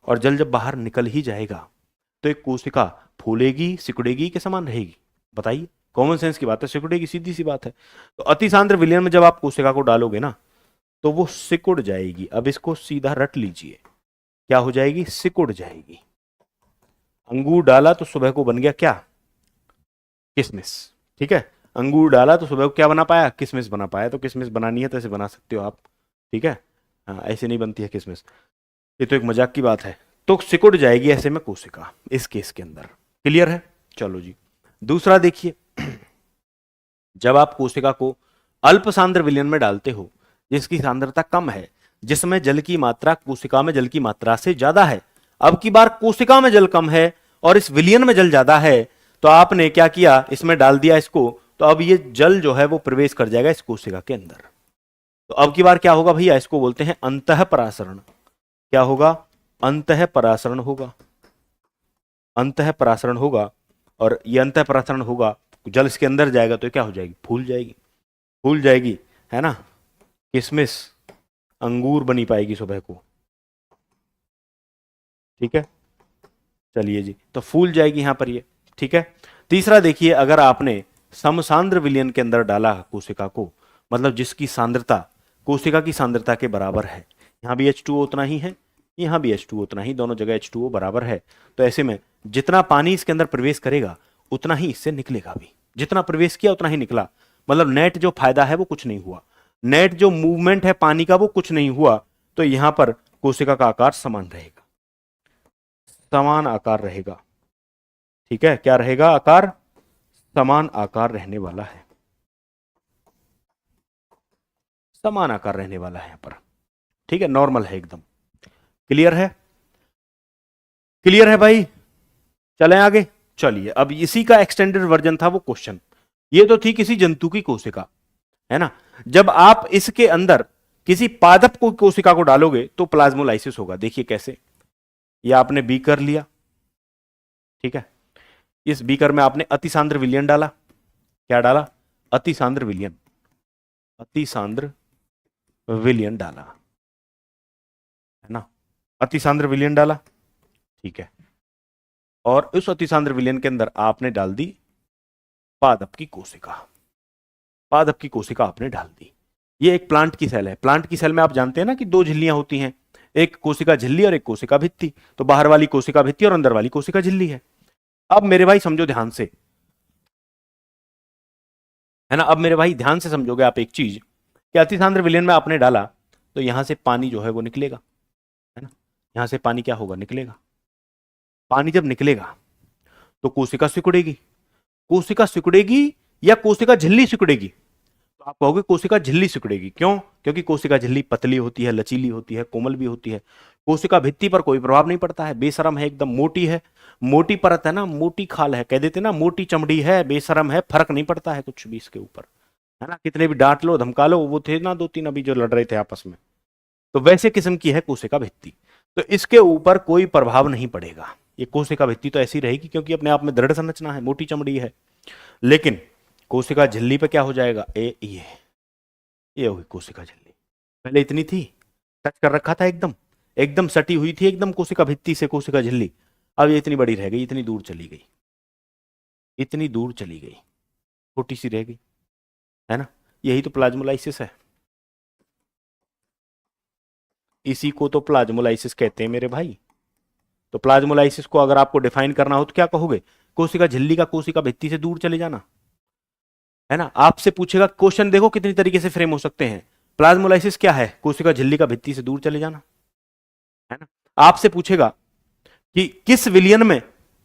और जल जब बाहर निकल ही जाएगा तो एक कोशिका फूलेगी, सिकुड़ेगी के समान रहेगी? बताइए, कॉमन सेंस की बात है, सिकुड़ेगी, सीधी सी बात है। तो अतिसांद्र विलियन में जब आप कोशिका को डालोगे ना तो वो सिकुड़ जाएगी। अब इसको सीधा रट लीजिए, क्या हो जाएगी, सिकुड़ जाएगी। अंगूर डाला तो सुबह को बन गया क्या, किशमिश। ठीक है, अंगूर डाला तो सुबह को क्या बना पाया, किशमिश बना पाया। तो किशमिश बनानी है तो ऐसे बना सकते हो आप, ठीक है। हाँ, ऐसे नहीं बनती है किशमिश, ये तो एक मजाक की बात है। तो सिकुड़ जाएगी ऐसे में कोशिका इस केस के अंदर। क्लियर है? चलो जी, दूसरा देखिए, जब आप कोशिका को अल्प सांद्र विलयन में डालते हो, जिसकी सांद्रता कम है, जिसमें जल की मात्रा कोशिका में जल की मात्रा से ज्यादा है। अब की बार कोशिका में जल कम है और इस विलयन में जल ज्यादा है, तो आपने क्या किया, इसमें डाल दिया इसको, तो अब ये जल जो है वो प्रवेश कर जाएगा इस कोशिका के अंदर। तो अब की बार क्या होगा भैया, इसको बोलते हैं अंतः परासरण। क्या होगा, अंतः परासरण होगा। अंतः परासरण होगा, और ये अंतः परासरण होगा, जल इसके अंदर जाएगा तो क्या हो जाएगी, फूल जाएगी। फूल जाएगी, है ना, किशमिश अंगूर बनी पाएगी सुबह को। ठीक है, चलिए जी, तो फूल जाएगी यहां पर ये। ठीक है, तीसरा देखिए, अगर आपने समसांद्र विलयन के अंदर डाला कोशिका को, मतलब जिसकी सांद्रता कोशिका की सांद्रता के बराबर है, यहां भी H2O उतना ही है, यहां भी H2O उतना ही, दोनों जगह H2O बराबर है। तो ऐसे में जितना पानी इसके अंदर प्रवेश करेगा उतना ही इससे निकलेगा भी। जितना प्रवेश किया उतना ही निकला, मतलब नेट जो फायदा है वो कुछ नहीं हुआ, नेट जो मूवमेंट है पानी का वो कुछ नहीं हुआ। तो यहां पर कोशिका का आकार समान रहेगा, समान आकार रहेगा। ठीक है, क्या रहेगा, आकार समान आकार रहने वाला है। समान आकार रहने वाला है यहाँ पर। ठीक है, नॉर्मल है एकदम। क्लियर है? क्लियर है भाई? चलें आगे। चलिए, अब इसी का एक्सटेंडेड वर्जन था वो क्वेश्चन। ये तो थी किसी जंतु की कोशिका, है ना। जब आप इसके अंदर किसी पादप को कोशिका को डालोगे तो प्लाज्मोलाइसिस होगा। देखिए कैसे। ये आपने बीकर लिया, ठीक है। इस बीकर में आपने अतिसांद्र विलयन डाला। क्या डाला? अतिसांद्र विलयन। अतिसांद्र विलयन डाला, है ना। अतिसांद्र विलयन डाला, ठीक है। और उस अतिसांद्र विलयन के अंदर आपने डाल दी पादप की कोशिका। पादप की कोशिका आपने डाल दी। ये एक प्लांट की सेल है। प्लांट की सेल में आप जानते हैं ना कि दो झिल्लियां होती हैं, एक कोशिका झिल्ली और एक कोशिका भित्ति। तो बाहर वाली कोशिका भित्ति और अंदर वाली कोशिका झिल्ली है। अब मेरे भाई समझो ध्यान से, है ना। अब मेरे भाई ध्यान से समझोगे आप एक चीज कि अतिसांद्र विलयन में आपने डाला तो यहां से पानी जो है वो निकलेगा, है ना। यहां से पानी क्या होगा? निकलेगा। पानी जब निकलेगा तो कोशिका सिकुड़ेगी। कोशिका सिकुड़ेगी या कोशिका झिल्ली सिकुड़ेगी? तो आप कहोगे कोशिका झिल्ली सिकुड़ेगी। क्यों? क्योंकि कोशिका झिल्ली पतली होती है, लचीली होती है, कोमल भी होती है। कोशिका भित्ति पर कोई प्रभाव नहीं पड़ता है, बेशरम है, एकदम मोटी है, मोटी परत है ना, मोटी खाल है, कह देते ना मोटी चमड़ी है, बेशरम है, फर्क नहीं पड़ता है कुछ भी इसके ऊपर, है ना। कितने भी डांट लो धमका लो, वो थे ना दो तीन अभी जो लड़ रहे थे आपस में, तो वैसे किस्म की है कोशिका भित्ति। तो इसके ऊपर कोई प्रभाव नहीं पड़ेगा। ये कोशिका भित्ति तो ऐसी रहेगी क्योंकि अपने आप में दृढ़ संरचना है, मोटी चमड़ी है। लेकिन कोशिका झिल्ली पे क्या हो जाएगा? ये होगी कोशिका झिल्ली। पहले इतनी थी, टच कर रखा था, एकदम एकदम सटी हुई थी एकदम कोशिका भित्ति से कोशिका झिल्ली। अब ये इतनी बड़ी रह गई, इतनी दूर चली गई, इतनी दूर चली गई, छोटी सी रह गई, है ना। यही तो प्लाज्मोलाइसिस है। इसी को तो प्लाज्मोलाइसिस कहते हैं मेरे भाई। तो प्लाज्मोलाइसिस को अगर आपको डिफाइन करना हो तो क्या कहोगे? कोशिका झिल्ली का कोशिका भित्ति से दूर चले जाना, है ना। आपसे पूछेगा क्वेश्चन, देखो कितनी तरीके से फ्रेम हो सकते हैं। प्लाज्मोलाइसिस क्या है? कोशिका झिल्ली का भित्ति से दूर चले जाना, है ना। आपसे पूछेगा कि किस विलयन में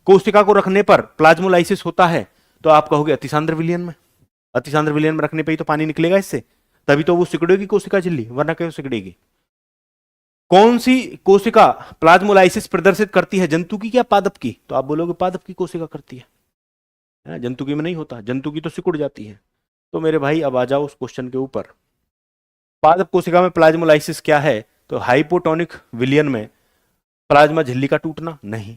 कोशिका को रखने पर प्लाज्मोलाइसिस होता है, तो आप कहोगे अतिसांद्र विलयन में। अतिसांद्र विलयन में रखने पर ही तो पानी निकलेगा इससे, तभी तो वो सिकुड़ेगी कोशिका झिल्ली, वरना क्यों सिकुड़ेगी। कौन सी कोशिका प्लाज्मोलाइसिस प्रदर्शित करती है, जंतु की क्या पादप की? तो आप बोलोगे पादप की कोशिका करती है ना, जंतु की में नहीं होता, जंतु की तो सिकुड़ जाती है। तो मेरे भाई अब आ जाओ उस क्वेश्चन के ऊपर। पादप कोशिका में प्लाज्मोलाइसिस क्या है? तो हाइपोटोनिक विलयन में प्लाज्मा झिल्ली का टूटना नहीं,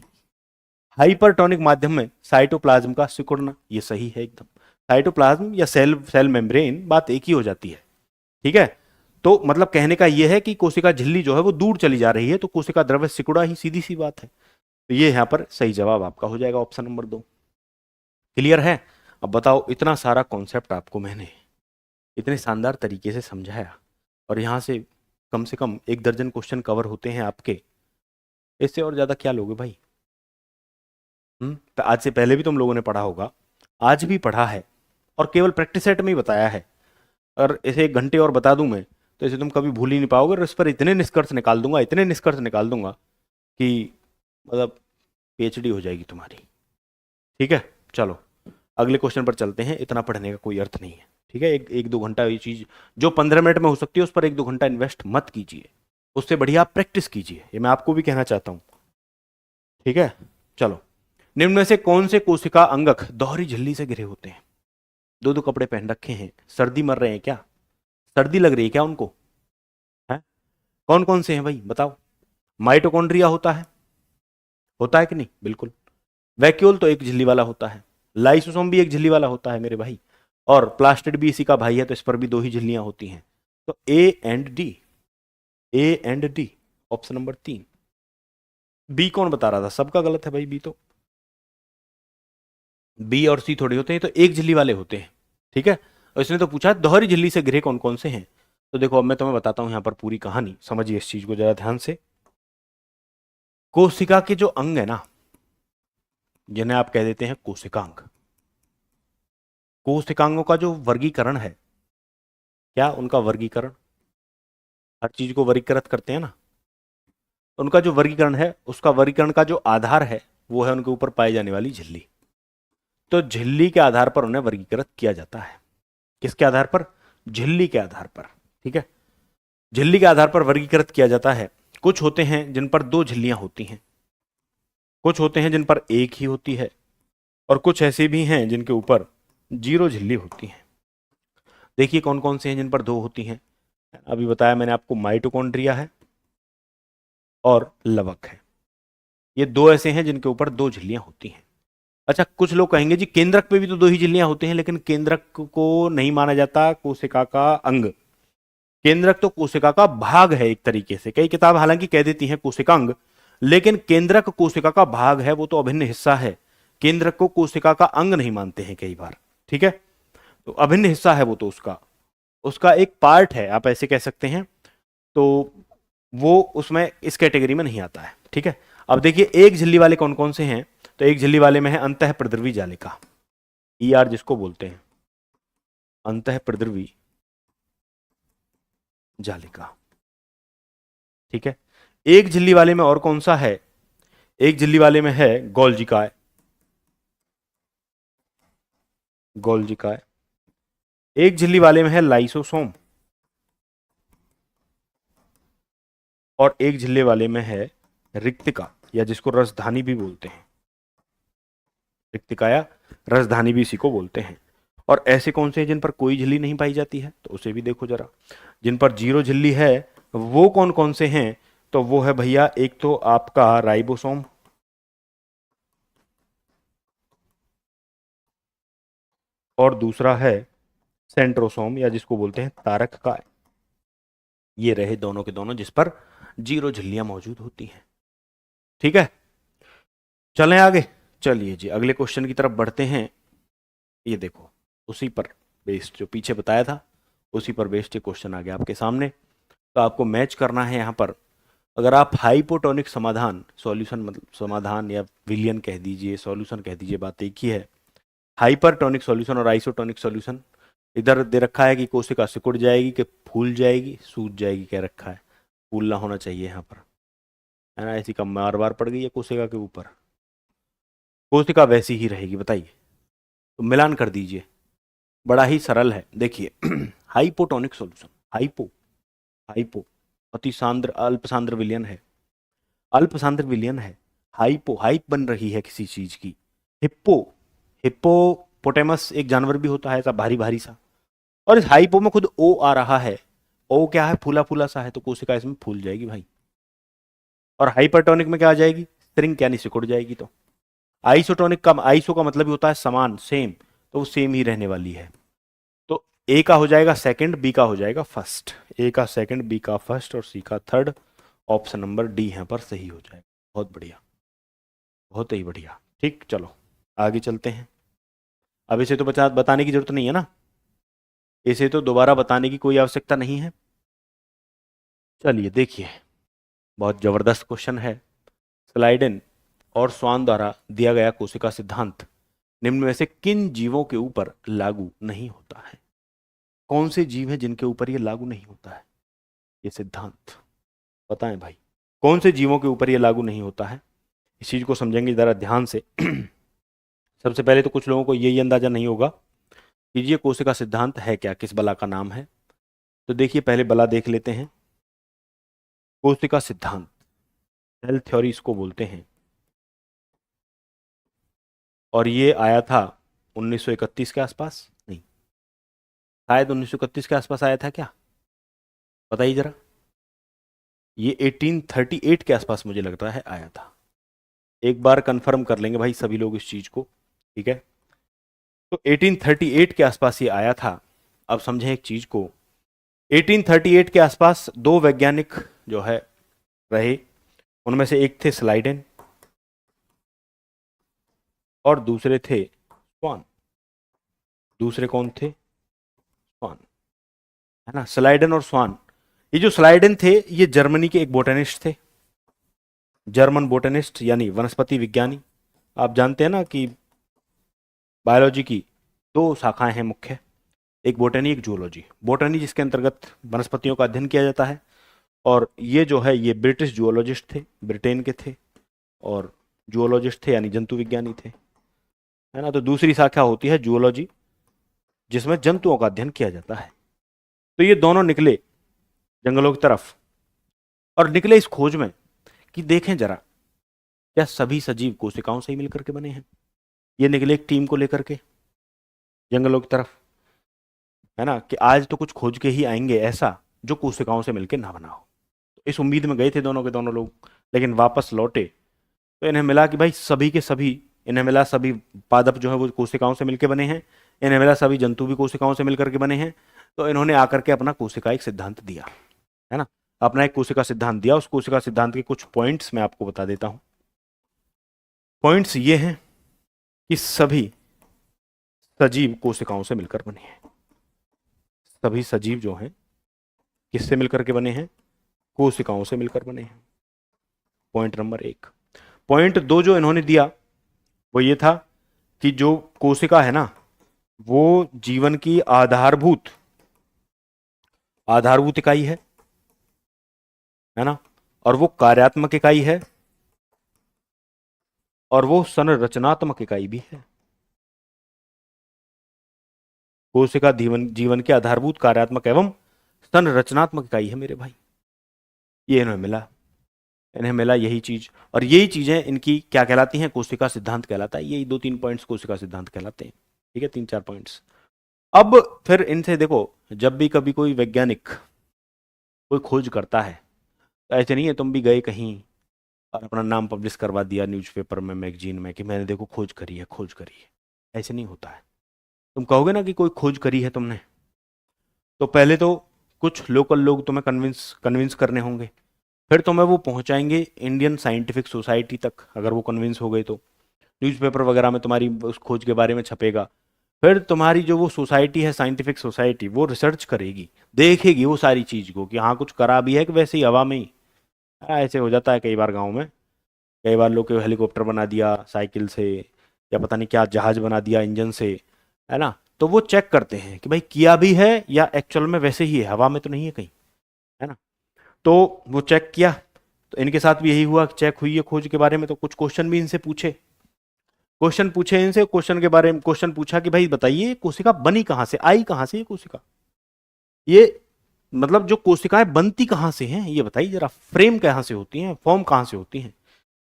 हाइपरटोनिक माध्यम में साइटोप्लाज्म का सिकुड़ना, ये सही है एकदम। साइटोप्लाज्म या सेल मेम्ब्रेन, बात एक ही हो जाती है, ठीक है। तो मतलब कहने का यह है कि कोशिका झिल्ली जो है वो दूर चली जा रही है, तो कोशिका द्रव्य सिकुड़ा ही, सीधी सी बात है। तो ये यहां पर सही जवाब आपका हो जाएगा ऑप्शन नंबर 2। क्लियर है? अब बताओ, इतना सारा कॉन्सेप्ट आपको मैंने इतने शानदार तरीके से समझाया, और यहां से कम 1 दर्जन क्वेश्चन कवर होते हैं आपके, इससे और ज्यादा क्या लोगे भाई? तो आज से पहले भी तुम लोगों ने पढ़ा होगा, आज भी पढ़ा है, और केवल प्रैक्टिस सेट में ही बताया है। और इसे 1 घंटे और बता दूं मैं तो इसे तुम कभी भूल ही नहीं पाओगे, और इस पर इतने निष्कर्ष निकाल दूंगा, इतने निष्कर्ष निकाल दूंगा कि मतलब पीएचडी हो जाएगी तुम्हारी। ठीक है, चलो अगले क्वेश्चन पर चलते हैं। इतना पढ़ने का कोई अर्थ नहीं है, ठीक है। एक 2 घंटा ये चीज जो 15 मिनट में हो सकती है उस पर 1 2 घंटा इन्वेस्ट मत कीजिए, उससे बढ़िया आप प्रैक्टिस कीजिए, ये मैं आपको भी कहना चाहता हूँ, ठीक है। चलो, निम्न में से कौन से कोशिका अंगक दोहरी झिल्ली से घिरे होते हैं? 2 कपड़े पहन रखे हैं, सर्दी मर रहे हैं क्या? सर्दी लग रही है क्या उनको? है? कौन कौन से हैं भाई बताओ? माइटोकॉन्ड्रिया होता है कि नहीं? बिल्कुल। वैक्यूल तो एक झिल्ली वाला होता है, लाइसोसोम भी एक झिल्ली वाला होता है मेरे भाई, और प्लास्टिड भी इसी का भाई है, तो इस पर भी 2 ही झिल्लियां होती हैं। तो A and D, option number 3। B कौन बता रहा था? सबका गलत है भाई, बी तो, बी और सी थोड़े होते हैं, तो एक झिल्ली वाले होते हैं, ठीक है। और इसने तो पूछा दोहरी झिल्ली से घिरे कौन कौन से हैं, तो देखो अब मैं तुम्हें बताता हूं यहां पर पूरी कहानी, समझिए इस चीज को जरा ध्यान से। कोशिका के जो अंग है ना, जिन्हें आप कह देते हैं कोशिकांग, कोशिकांगों का जो वर्गीकरण है, क्या उनका वर्गीकरण, हर चीज को वर्गीकृत करते हैं ना, उनका जो वर्गीकरण है, उसका वर्गीकरण का जो आधार है वो है उनके ऊपर पाई जाने वाली झिल्ली। तो झिल्ली के आधार पर उन्हें वर्गीकृत किया जाता है। किसके आधार पर? झिल्ली के आधार पर। ठीक है। झिल्ली के आधार पर वर्गीकृत किया जाता है। कुछ होते हैं जिन पर दो झिल्लियां होती हैं, कुछ होते हैं जिन पर एक ही होती है, और कुछ ऐसे भी हैं जिनके ऊपर जीरो झिल्ली होती है। देखिए कौन कौन से हैं जिन पर दो होती हैं। अभी बताया मैंने आपको, माइटोकॉन्ड्रिया है और लवक है। ये दो ऐसे हैं जिनके ऊपर दो झिल्लियां होती हैं। अच्छा, कुछ लोग कहेंगे जी केंद्रक पे भी तो दो ही झिल्लियां होती हैं, लेकिन केंद्रक को नहीं माना जाता कोशिका का अंग। केंद्रक तो कोशिका का भाग है एक तरीके से। कई किताब हालांकि कह देती हैं कोशिका अंग, लेकिन केंद्रक कोशिका का भाग है, वो तो अभिन्न हिस्सा है। केंद्रक को कोशिका का अंग नहीं मानते हैं कई बार, ठीक है। तो अभिन्न हिस्सा है वो, तो उसका उसका एक पार्ट है, आप ऐसे कह सकते हैं। तो वो उसमें इस कैटेगरी में नहीं आता है, ठीक है। अब देखिए एक झिल्ली वाले कौन कौन से हैं। तो एक झिल्ली वाले में है अंतः प्रद्रवी जालिका, ईआर जिसको बोलते हैं, अंतः प्रद्रवी जालिका, ठीक है। एक झिल्ली वाले में और कौन सा है, एक झिल्ली वाले में है गोल्जिकाय, गोल्जिकाय। एक झिल्ली वाले में है लाइसोसोम, और एक झिल्ली वाले में है रिक्तिका, या जिसको रसधानी भी बोलते हैं। रिक्तिका या रसधानी भी इसी को बोलते हैं। और ऐसे कौन से हैं जिन पर कोई झिल्ली नहीं पाई जाती है, तो उसे भी देखो जरा। जिन पर जीरो झिल्ली है वो कौन कौन से हैं, तो वो है भैया, एक तो आपका राइबोसोम, और दूसरा है सेंट्रोसोम, या जिसको बोलते हैं तारक काय। ये रहे दोनों के दोनों जिस पर जीरो झिल्लियां मौजूद होती हैं, ठीक है। चलें आगे, चलिए जी अगले क्वेश्चन की तरफ बढ़ते हैं। ये देखो उसी पर बेस्ड जो पीछे बताया था, उसी पर बेस्ड ये क्वेश्चन आ गया आपके सामने। तो आपको मैच करना है यहाँ पर। अगर आप हाइपोटोनिक समाधान, सॉल्यूशन मतलब समाधान या विलियन कह दीजिए, सॉल्यूशन कह दीजिए, बात एक ही है। हाइपरटोनिक सॉल्यूशन और आइसोटोनिक सॉल्यूशन। इधर दे रखा है कि कोशिका सिकुड़ जाएगी कि फूल जाएगी, सूज जाएगी, कह रखा है। फूलना होना चाहिए यहाँ पर, है ना। ऐसी का मार बार पड़ गई है कोशिका के ऊपर, कोशिका वैसी ही रहेगी, बताइए। तो मिलान कर दीजिए, बड़ा ही सरल है। देखिए हाइपोटोनिक सॉल्यूशन, हाइपो हाइपो अति सांद्र अल्प सांद्र विलयन है, अल्प सांद्र विलयन है। हाइपो, हाइप बन रही है किसी चीज की। हिप्पो, हिप्पोपोटेमस एक जानवर भी होता है ऐसा भारी भारी सा, और इस हाइपो में खुद ओ आ रहा है। ओ क्या है, फूला फूला सा है, तो कोशिका इसमें फूल जाएगी भाई। और हाइपरटोनिक में क्या आ जाएगी, श्रिंक यानी सिकुड़ जाएगी। तो आइसोटोनिक का, आइसो का मतलब ही होता है समान, सेम, तो वो सेम ही रहने वाली है। तो ए का हो जाएगा सेकंड, बी का हो जाएगा फर्स्ट। ए का सेकंड, बी का फर्स्ट और सी का थर्ड। ऑप्शन नंबर डी यहाँ पर सही हो जाएगा। बहुत बढ़िया, बहुत ही बढ़िया। ठीक, चलो आगे चलते हैं। अब इसे तो बताने की जरूरत नहीं है ना, इसे तो दोबारा बताने की कोई आवश्यकता नहीं है। चलिए देखिए, बहुत जबरदस्त क्वेश्चन है। स्लाइडेन और स्वान द्वारा दिया गया कोशिका सिद्धांत निम्न में से किन जीवों के ऊपर लागू नहीं होता है। कौन से जीव हैं जिनके ऊपर ये लागू नहीं होता है ये सिद्धांत, बताएं भाई। कौन से जीवों के ऊपर ये लागू नहीं होता है, इस चीज को समझेंगे जरा ध्यान से। सबसे पहले तो कुछ लोगों को यही अंदाजा नहीं होगा कि ये कोशिका सिद्धांत है क्या, किस बला का नाम है। तो देखिए पहले बला देख लेते हैं। कोशिका सिद्धांत, सेल थ्योरी इसको बोलते हैं, और ये आया था 1931 के आसपास, नहीं शायद 1931 के आसपास आया था क्या, बताइए जरा। ये 1838 के आसपास मुझे लगता है आया था। एक बार कंफर्म कर लेंगे भाई सभी लोग इस चीज को, ठीक है। तो 1838 के आसपास ये आया था। अब समझें एक चीज को, 1838 के आसपास दो वैज्ञानिक जो है रहे, उनमें से एक थे स्लाइडेन और दूसरे थे स्वान। दूसरे कौन थे, स्वान, है ना। स्लाइडेन और स्वान, ये जो स्लाइडेन थे ये जर्मनी के एक बोटेनिस्ट थे, जर्मन बोटेनिस्ट यानी वनस्पति विज्ञानी। आप जानते हैं ना कि बायोलॉजी की दो शाखाएं हैं मुख्य, एक बोटनी एक जूलॉजी। बोटनी जिसके अंतर्गत वनस्पतियों का अध्ययन किया जाता है, और ये जो है ये ब्रिटिश जूलॉजिस्ट थे, ब्रिटेन के थे, और जूलॉजिस्ट थे यानी जंतु विज्ञानी थे, है ना। तो दूसरी शाखा होती है जूलॉजी, जिसमें जंतुओं का अध्ययन किया जाता है। तो ये दोनों निकले जंगलों की तरफ, और निकले इस खोज में कि देखें जरा क्या सभी सजीव कोशिकाओं से ही मिलकर के बने हैं। ये निकले एक टीम को लेकर के जंगलों की तरफ, है ना, कि आज तो कुछ खोज के ही आएंगे ऐसा जो कोशिकाओं से मिलकर ना बना हो। इस उम्मीद में गए थे दोनों के दोनों लोग, लेकिन वापस लौटे तो इन्हें मिला कि भाई सभी के सभी, इन्हें मिला सभी पादप जो है वो कोशिकाओं से मिलकर बने हैं, इन्हें मिला सभी जंतु भी कोशिकाओं से मिलकर के बने हैं। तो इन्होंने आकर के अपना कोशिका एक सिद्धांत दिया, है ना, अपना एक कोशिका सिद्धांत दिया। उस कोशिका सिद्धांत के कुछ पॉइंट्स मैं आपको बता देता हूं। पॉइंट्स ये हैं कि सभी सजीव कोशिकाओं से मिलकर बने हैं। सभी सजीव जो हैं किससे मिलकर के बने हैं? कोशिकाओं से मिलकर बने हैं। Point number 1। पॉइंट 2 जो इन्होंने दिया वो ये था कि जो कोशिका है ना वो जीवन की आधारभूत आधारभूत इकाई है ना, और वो कार्यात्मक इकाई है, और वो संरचनात्मक इकाई भी है। कोशिका जीवन के आधारभूत, कार्यात्मक एवं संरचनात्मक इकाई है मेरे भाई। ये इन्हें मिला यही चीज, और यही चीजें इनकी क्या कहलाती हैं? कोशिका सिद्धांत कहलाता है। यही 2-3 पॉइंट्स कोशिका सिद्धांत कहलाते हैं। ठीक है, 3-4 पॉइंट्स। अब फिर इनसे देखो, जब भी कभी कोई वैज्ञानिक कोई खोज करता है तो ऐसे नहीं है तुम भी गए कहीं और अपना नाम पब्लिश करवा दिया न्यूज़पेपर में, मैगजीन में, कि मैंने देखो खोज करी है, खोज करी है। ऐसे नहीं होता है। तुम कहोगे ना कि कोई खोज करी है तुमने, तो पहले तो कुछ लोकल लोग तुम्हें कन्विंस करने होंगे, फिर तुम्हें वो पहुंचाएंगे इंडियन साइंटिफिक सोसाइटी तक। अगर वो कन्विंस हो गए तो न्यूज़पेपर वगैरह में तुम्हारी उस खोज के बारे में छपेगा। फिर तुम्हारी जो वो सोसाइटी है, साइंटिफिक सोसाइटी, वो रिसर्च करेगी, देखेगी वो सारी चीज को कि हाँ कुछ करा भी है कि वैसे ही हवा में ही। ऐसे हो जाता है कई बार गाँव में, कई बार लोग के हेलीकॉप्टर बना दिया साइकिल से, या पता नहीं क्या जहाज बना दिया इंजन से, है ना। तो वो चेक करते हैं कि भाई किया भी है या एक्चुअल में वैसे ही है, हवा में तो नहीं है कहीं, है ना। तो वो चेक किया, तो इनके साथ भी यही हुआ, चेक हुई है खोज के बारे में। तो कुछ क्वेश्चन भी इनसे पूछे, इनसे क्वेश्चन के बारे में क्वेश्चन पूछा कि भाई बताइए कोशिका बनी कहाँ से, आई कहाँ से ये कोशिका, ये मतलब जो कोशिकाएं बनती कहाँ से हैं ये बताइए जरा, फ्रेम कहाँ से होती हैं, फॉर्म कहाँ से होती हैं।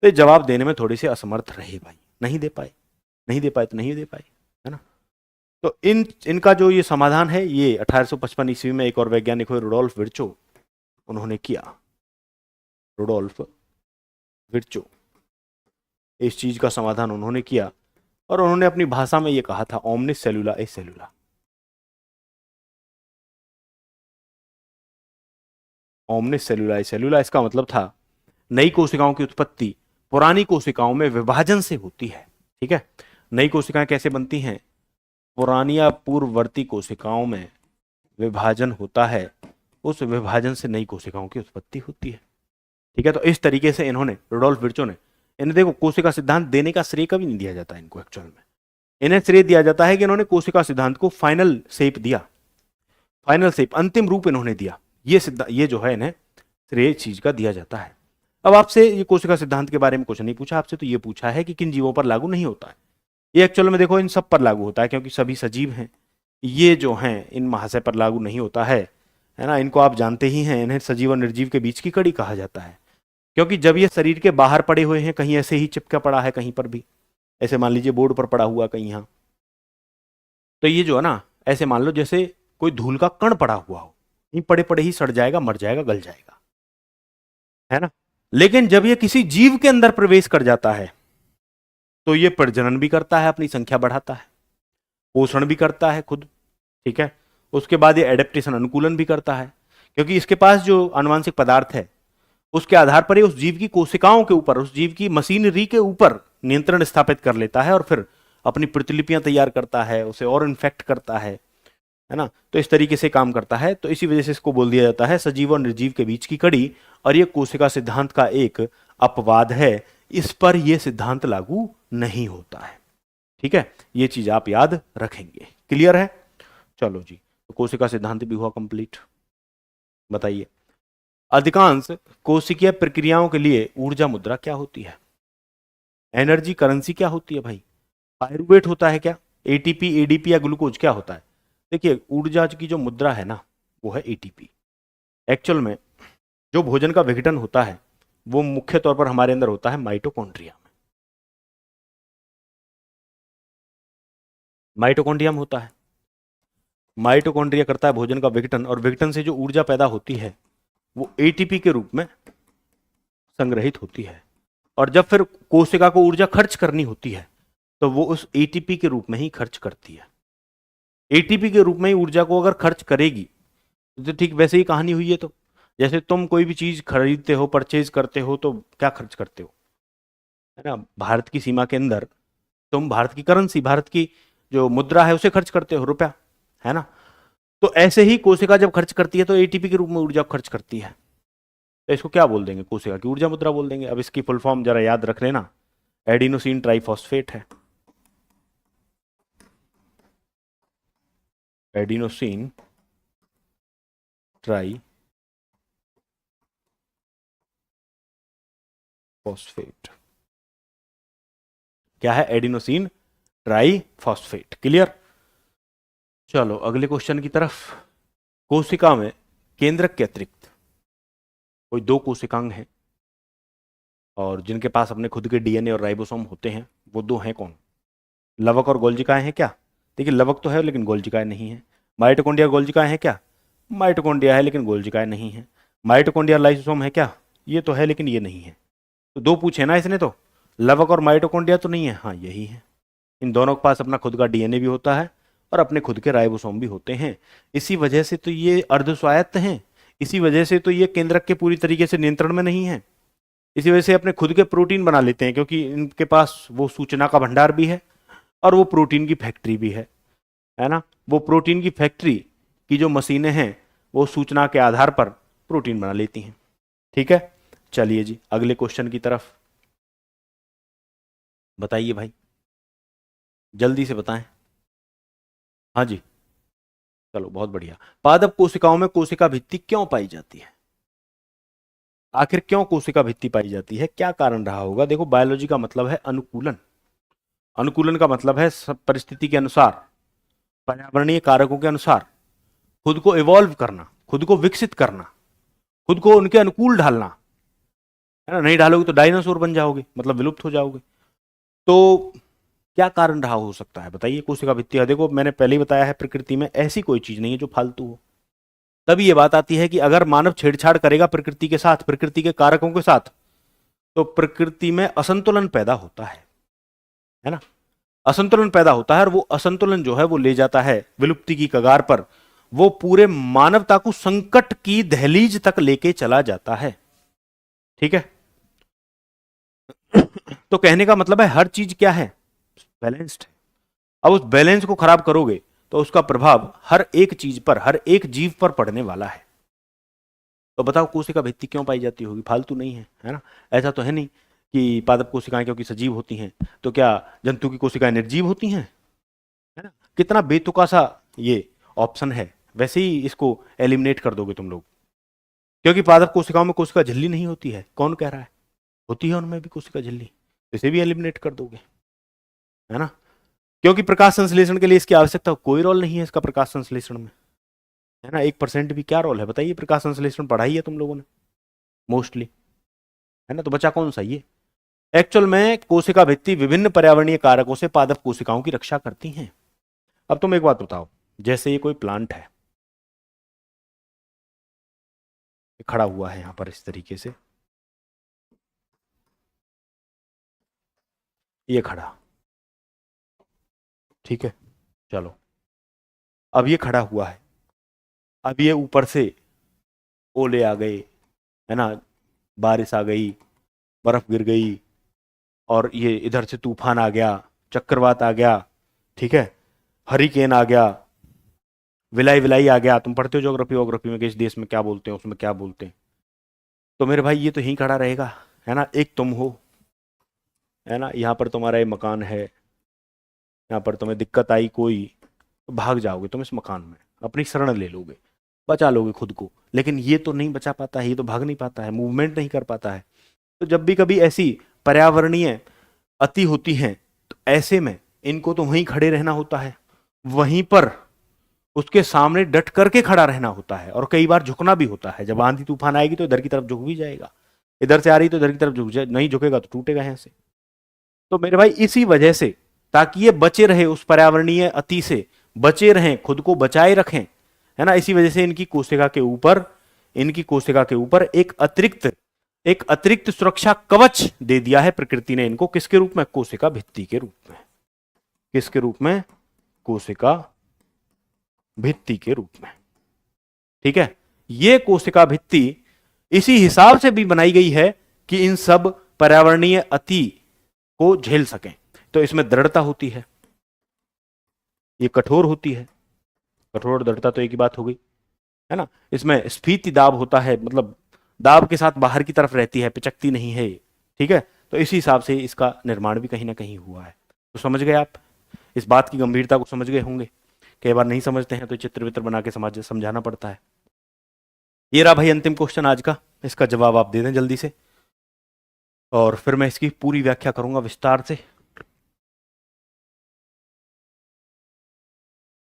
तो जवाब देने में थोड़ी से असमर्थ रहे भाई, नहीं दे पाए, तो नहीं दे पाए, है ना। तो इनका जो ये समाधान है, ये 1855 ईस्वी में एक और वैज्ञानिक हुए, रुडोल्फ विर्चो, उन्होंने किया। रुडोल्फ विर्चो, इस चीज का समाधान उन्होंने किया, और उन्होंने अपनी भाषा में ये कहा था, ओमनिस सेलुला ए सेलुला। ओमनिस सेलुला ए सेलुला, इसका मतलब था नई कोशिकाओं की उत्पत्ति पुरानी कोशिकाओं में विभाजन से होती है। ठीक है, नई कोशिकाएं कैसे बनती हैं? पुरानी या पूर्ववर्ती कोशिकाओं में विभाजन होता है, उस विभाजन से नई कोशिकाओं की उत्पत्ति होती है। ठीक है, तो इस तरीके से इन्होंने, रुडोल्फ विर्चो ने, इन्हें देखो कोशिका सिद्धांत देने का श्रेय कभी नहीं दिया जाता इनको, एक्चुअल में इन्हें श्रेय दिया जाता है कि इन्होंने कोशिका सिद्धांत को फाइनल शेप दिया, फाइनल शेप, अंतिम रूप इन्होंने दिया। ये जो है इन्हें श्रेय चीज का दिया जाता है। अब आपसे ये कोशिका सिद्धांत के बारे में कुछ नहीं पूछा, आपसे तो ये पूछा है कि किन जीवों पर लागू नहीं होता है। ये एक्चुअल में देखो इन सब पर लागू होता है, क्योंकि सभी सजीव हैं। ये जो हैं इन महाशय पर लागू नहीं होता है ना। इनको आप जानते ही हैं, इन्हें सजीव और निर्जीव के बीच की कड़ी कहा जाता है, क्योंकि जब ये शरीर के बाहर पड़े हुए हैं, कहीं ऐसे ही चिपका पड़ा है, कहीं पर भी ऐसे मान लीजिए बोर्ड पर पड़ा हुआ कहीं यहाँ, तो ये जो है ना, ऐसे मान लो जैसे कोई धूल का कण पड़ा हुआ हो, नहीं पड़े पड़े ही सड़ जाएगा, मर जाएगा, गल जाएगा, है ना। लेकिन जब ये किसी जीव के अंदर प्रवेश कर जाता है तो ये प्रजनन भी करता है, अपनी संख्या बढ़ाता है, पोषण भी करता है खुद। ठीक है, उसके बाद ये एडेप्टेशन, अनुकूलन भी करता है, क्योंकि इसके पास जो आनुवांशिक पदार्थ है उसके आधार पर ये उस जीव की कोशिकाओं के ऊपर, उस जीव की मशीनरी के ऊपर नियंत्रण स्थापित कर लेता है, और फिर अपनी प्रतिलिपियां तैयार करता है, उसे और इन्फेक्ट करता है ना। तो इस तरीके से काम करता है। तो इसी वजह से इसको बोल दिया जाता है सजीव और निर्जीव के बीच की कड़ी, और ये कोशिका सिद्धांत का एक अपवाद है, इस पर यह सिद्धांत लागू नहीं होता है। ठीक है, ये चीज आप याद रखेंगे। क्लियर है? चलो जी, तो कोशिका सिद्धांत भी हुआ कंप्लीट। बताइए, अधिकांश कोशिकीय प्रक्रियाओं के लिए ऊर्जा मुद्रा क्या होती है? एनर्जी करेंसी क्या होती है भाई? पायरुवेट होता है क्या? एटीपी, एडीपी या ग्लूकोज क्या होता है? देखिए, ऊर्जा की जो मुद्रा है ना वो है एटीपी, एक्चुअल में जो भोजन का विघटन होता है वो मुख्य तौर पर हमारे अंदर होता है माइटोकॉन्ड्रिया में। माइटोकॉन्ड्रिया में होता है। माइटोकॉन्ड्रिया करता है भोजन का विघटन, और विघटन से जो ऊर्जा पैदा होती है वो एटीपी के रूप में संग्रहित होती है। और जब फिर कोशिका को ऊर्जा खर्च करनी होती है तो वो उस एटीपी के रूप में ही खर्च करती है। एटीपी के रूप में ही ऊर्जा को अगर खर्च करेगी तो ठीक वैसे ही कहानी हुई है। तो जैसे तुम कोई भी चीज खरीदते हो, परचेज करते हो, तो क्या खर्च करते हो, है ना? भारत की सीमा के अंदर तुम भारत की करेंसी, भारत की जो मुद्रा है उसे खर्च करते हो, रुपया, है ना? तो ऐसे ही कोशिका जब खर्च करती है तो एटीपी के रूप में ऊर्जा खर्च करती है। तो इसको क्या बोल देंगे? कोशिका की ऊर्जा मुद्रा बोल देंगे। अब इसकी फुल फॉर्म जरा याद रख लेना, एडिनोसिन ट्राइफॉस्फेट है। एडिनोसिन ट्राई फॉस्फेट क्या है? Adenosine try phosphate. क्लियर? चलो अगले क्वेश्चन की तरफ। कोशिका में केंद्रक के अतिरिक्त कोई दो कोशिकांग हैं और जिनके पास अपने खुद के डीएनए और राइबोसोम होते हैं। वो दो हैं कौन? लवक और गोल्जिकाएं हैं क्या? देखिए लवक तो है लेकिन गोल्जिकाएं नहीं है। माइटोकॉन्ड्रिया गोल्जिकाएं हैं क्या? माइटोकॉन्ड्रिया है लेकिन गोल्जिकाएं नहीं है। माइटोकॉन्ड्रिया लाइसोसोम है क्या? ये तो है लेकिन ये नहीं है। तो दो पूछे ना इसने, तो लवक और माइटोकॉन्ड्रिया तो नहीं है, हाँ यही है। इन दोनों के पास अपना खुद का डीएनए भी होता है और अपने खुद के राइबोसोम भी होते हैं। इसी वजह से तो ये अर्धस्वायत्त हैं। इसी वजह से तो ये केंद्रक के पूरी तरीके से नियंत्रण में नहीं है। इसी वजह से अपने खुद के प्रोटीन बना लेते हैं, क्योंकि इनके पास वो सूचना का भंडार भी है और वो प्रोटीन की फैक्ट्री भी है ना? वो प्रोटीन की फैक्ट्री की जो मशीनें हैं वो सूचना के आधार पर प्रोटीन बना लेती हैं। ठीक है, चलिए जी अगले क्वेश्चन की तरफ। बताइए भाई, जल्दी से बताएं। हाँ जी, चलो बहुत बढ़िया। पादप कोशिकाओं में कोशिका भित्ति क्यों पाई जाती है? आखिर क्यों कोशिका भित्ति पाई जाती है? क्या कारण रहा होगा? देखो बायोलॉजी का मतलब है अनुकूलन। अनुकूलन का मतलब है परिस्थिति के अनुसार, पर्यावरणीय कारकों के अनुसार खुद को इवॉल्व करना, खुद को विकसित करना, खुद को उनके अनुकूल ढालना, है ना? नहीं ढालोगे तो डायनासोर बन जाओगे, मतलब विलुप्त हो जाओगे। तो क्या कारण रहा हो सकता है बताइए कोशिका भित्ति? देखो मैंने पहले ही बताया है, प्रकृति में ऐसी कोई चीज नहीं है जो फालतू हो। तभी ये बात आती है कि अगर मानव छेड़छाड़ करेगा प्रकृति के साथ, प्रकृति के कारकों के साथ, तो प्रकृति में असंतुलन पैदा होता है ना? असंतुलन पैदा होता है और वो असंतुलन जो है वो ले जाता है विलुप्ति की कगार पर। वो पूरे मानवता को संकट की दहलीज तक लेके चला जाता है। ठीक है? तो कहने का मतलब है हर चीज क्या है? बैलेंस्ड है। अब उस बैलेंस को खराब करोगे तो उसका प्रभाव हर एक चीज पर, हर एक जीव पर पड़ने वाला है। तो बताओ कोशिका भित्ति क्यों पाई जाती होगी? फालतू नहीं है ना? ऐसा तो है नहीं कि पादप कोशिकाएं क्योंकि सजीव होती हैं तो क्या जंतु की कोशिकाएं निर्जीव होती हैं? है ना? कितना बेतुका सा ये ऑप्शन है। वैसे ही इसको एलिमिनेट कर दोगे तुम लोग, क्योंकि पादप कोशिकाओं में कोशिका झिल्ली नहीं होती है। कौन कह रहा है? होती है उनमें भी कोशिका झिल्ली, इसे भी एलिमिनेट कर दोगे, है ना? क्योंकि प्रकाश संश्लेषण के लिए इसकी आवश्यकता कोई रोल नहीं है इसका प्रकाश संश्लेषण में, है ना? 1% भी क्या रोल है बताइए? प्रकाश संश्लेषण पढ़ाई है तुम लोगों ने मोस्टली, है ना? तो बचा कौन सा ये? एक्चुअल में कोशिका भित्ति विभिन्न पर्यावरणीय कारकों से पादप कोशिकाओं की रक्षा करती हैं। अब तुम एक बात बताओ, जैसे ये कोई प्लांट है, खड़ा हुआ है यहां पर इस तरीके से, ये खड़ा, ठीक है? चलो अब ये खड़ा हुआ है, अब ये ऊपर से ओले आ गए, है ना? बारिश आ गई, बर्फ गिर गई, और ये इधर से तूफान आ गया, चक्रवात आ गया, ठीक है? हरिकेन आ गया, विलाई विलाई आ गया। तुम पढ़ते हो ज्योग्राफी वोग्राफी में, किस देश में क्या बोलते हैं, उसमें क्या बोलते हैं। तो मेरे भाई ये तो यहीं खड़ा रहेगा, है ना? एक तुम हो, है ना? यहाँ पर तुम्हारा ये मकान है, यहाँ पर तुम्हें दिक्कत आई कोई, तो भाग जाओगे तुम इस मकान में, अपनी शरण ले लोगे, बचा लोगे खुद को। लेकिन ये तो नहीं बचा पाता है, ये तो भाग नहीं पाता है, मूवमेंट नहीं कर पाता है। तो जब भी कभी ऐसी पर्यावरणीय अति होती हैं तो ऐसे में इनको तो वहीं खड़े रहना होता है, वहीं पर उसके सामने डट करके खड़ा रहना होता है और कई बार झुकना भी होता है। जब आंधी तूफान आएगी तो इधर की तरफ झुक भी जाएगा, इधर से आ रही तो इधर की तरफ झुक जाए, नहीं झुकेगा तो टूटेगा यहाँ से। तो मेरे भाई इसी वजह से, ताकि ये बचे रहे उस पर्यावरणीय अति से, बचे रहें, खुद को बचाए रखें, है ना, इसी वजह से इनकी कोशिका के ऊपर एक अतिरिक्त सुरक्षा कवच दे दिया है प्रकृति ने इनको। किसके रूप में? कोशिका भित्ति के रूप में। किसके रूप में? कोशिका भित्ति के रूप में। ठीक है, ये कोशिका भित्ति इसी हिसाब से भी बनाई गई है कि इन सब पर्यावरणीय अति को झेल सकें। तो इसमें दृढ़ता होती है, ये कठोर होती है। कठोर दृढ़ता तो एक ही बात हो गई, है ना। इसमें स्फीति दाब होता है, मतलब दाब के साथ बाहर की तरफ रहती है, पिचकती नहीं है ये। ठीक है, तो इसी हिसाब से इसका निर्माण भी कहीं ना कहीं हुआ है। तो समझ गए आप, इस बात की गंभीरता को समझ गए होंगे। कई बार नहीं समझते हैं तो चित्र वित्र बना के समझाना पड़ता है। ये रहा भाई अंतिम क्वेश्चन आज का, इसका जवाब आप दे दें जल्दी से, और फिर मैं इसकी पूरी व्याख्या करूंगा विस्तार से।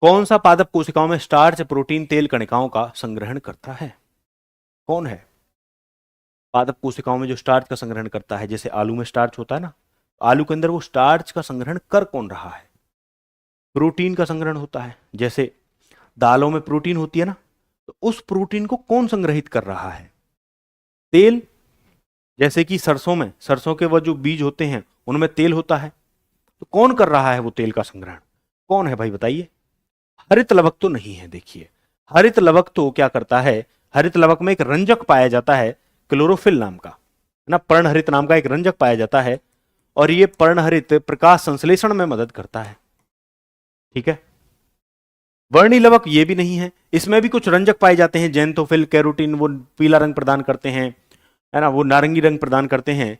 कौन सा पादप कोशिकाओं में स्टार्च, प्रोटीन, तेल कणिकाओं का संग्रहण करता है? कौन है पादप कोशिकाओं में जो स्टार्च का संग्रहण करता है? जैसे आलू में स्टार्च होता है ना, आलू के अंदर वो स्टार्च का संग्रहण कर कौन रहा है? प्रोटीन का संग्रहण होता है। जैसे दालों में प्रोटीन होती है ना, तो उस प्रोटीन को कौन संग्रहित कर रहा है? तेल, जैसे कि सरसों के वो जो बीज होते हैं उनमें तेल होता है, तो कौन कर रहा है वो तेल का संग्रहण? कौन है भाई बताइए? हरित लवक तो नहीं है। देखिए, हरित लवक तो क्या करता है, हरित लवक में एक रंजक पाया जाता है क्लोरोफिल नाम का, है ना, पर्णहरित नाम का एक रंजक पाया जाता है, और ये पर्णहरित प्रकाश संश्लेषण में मदद करता है। ठीक है, वर्णी लवक ये भी नहीं है, इसमें भी कुछ रंजक पाए जाते हैं, जेंथोफिल, कैरोटीन, वो पीला रंग प्रदान करते हैं, है ना, वो नारंगी रंग प्रदान करते हैं,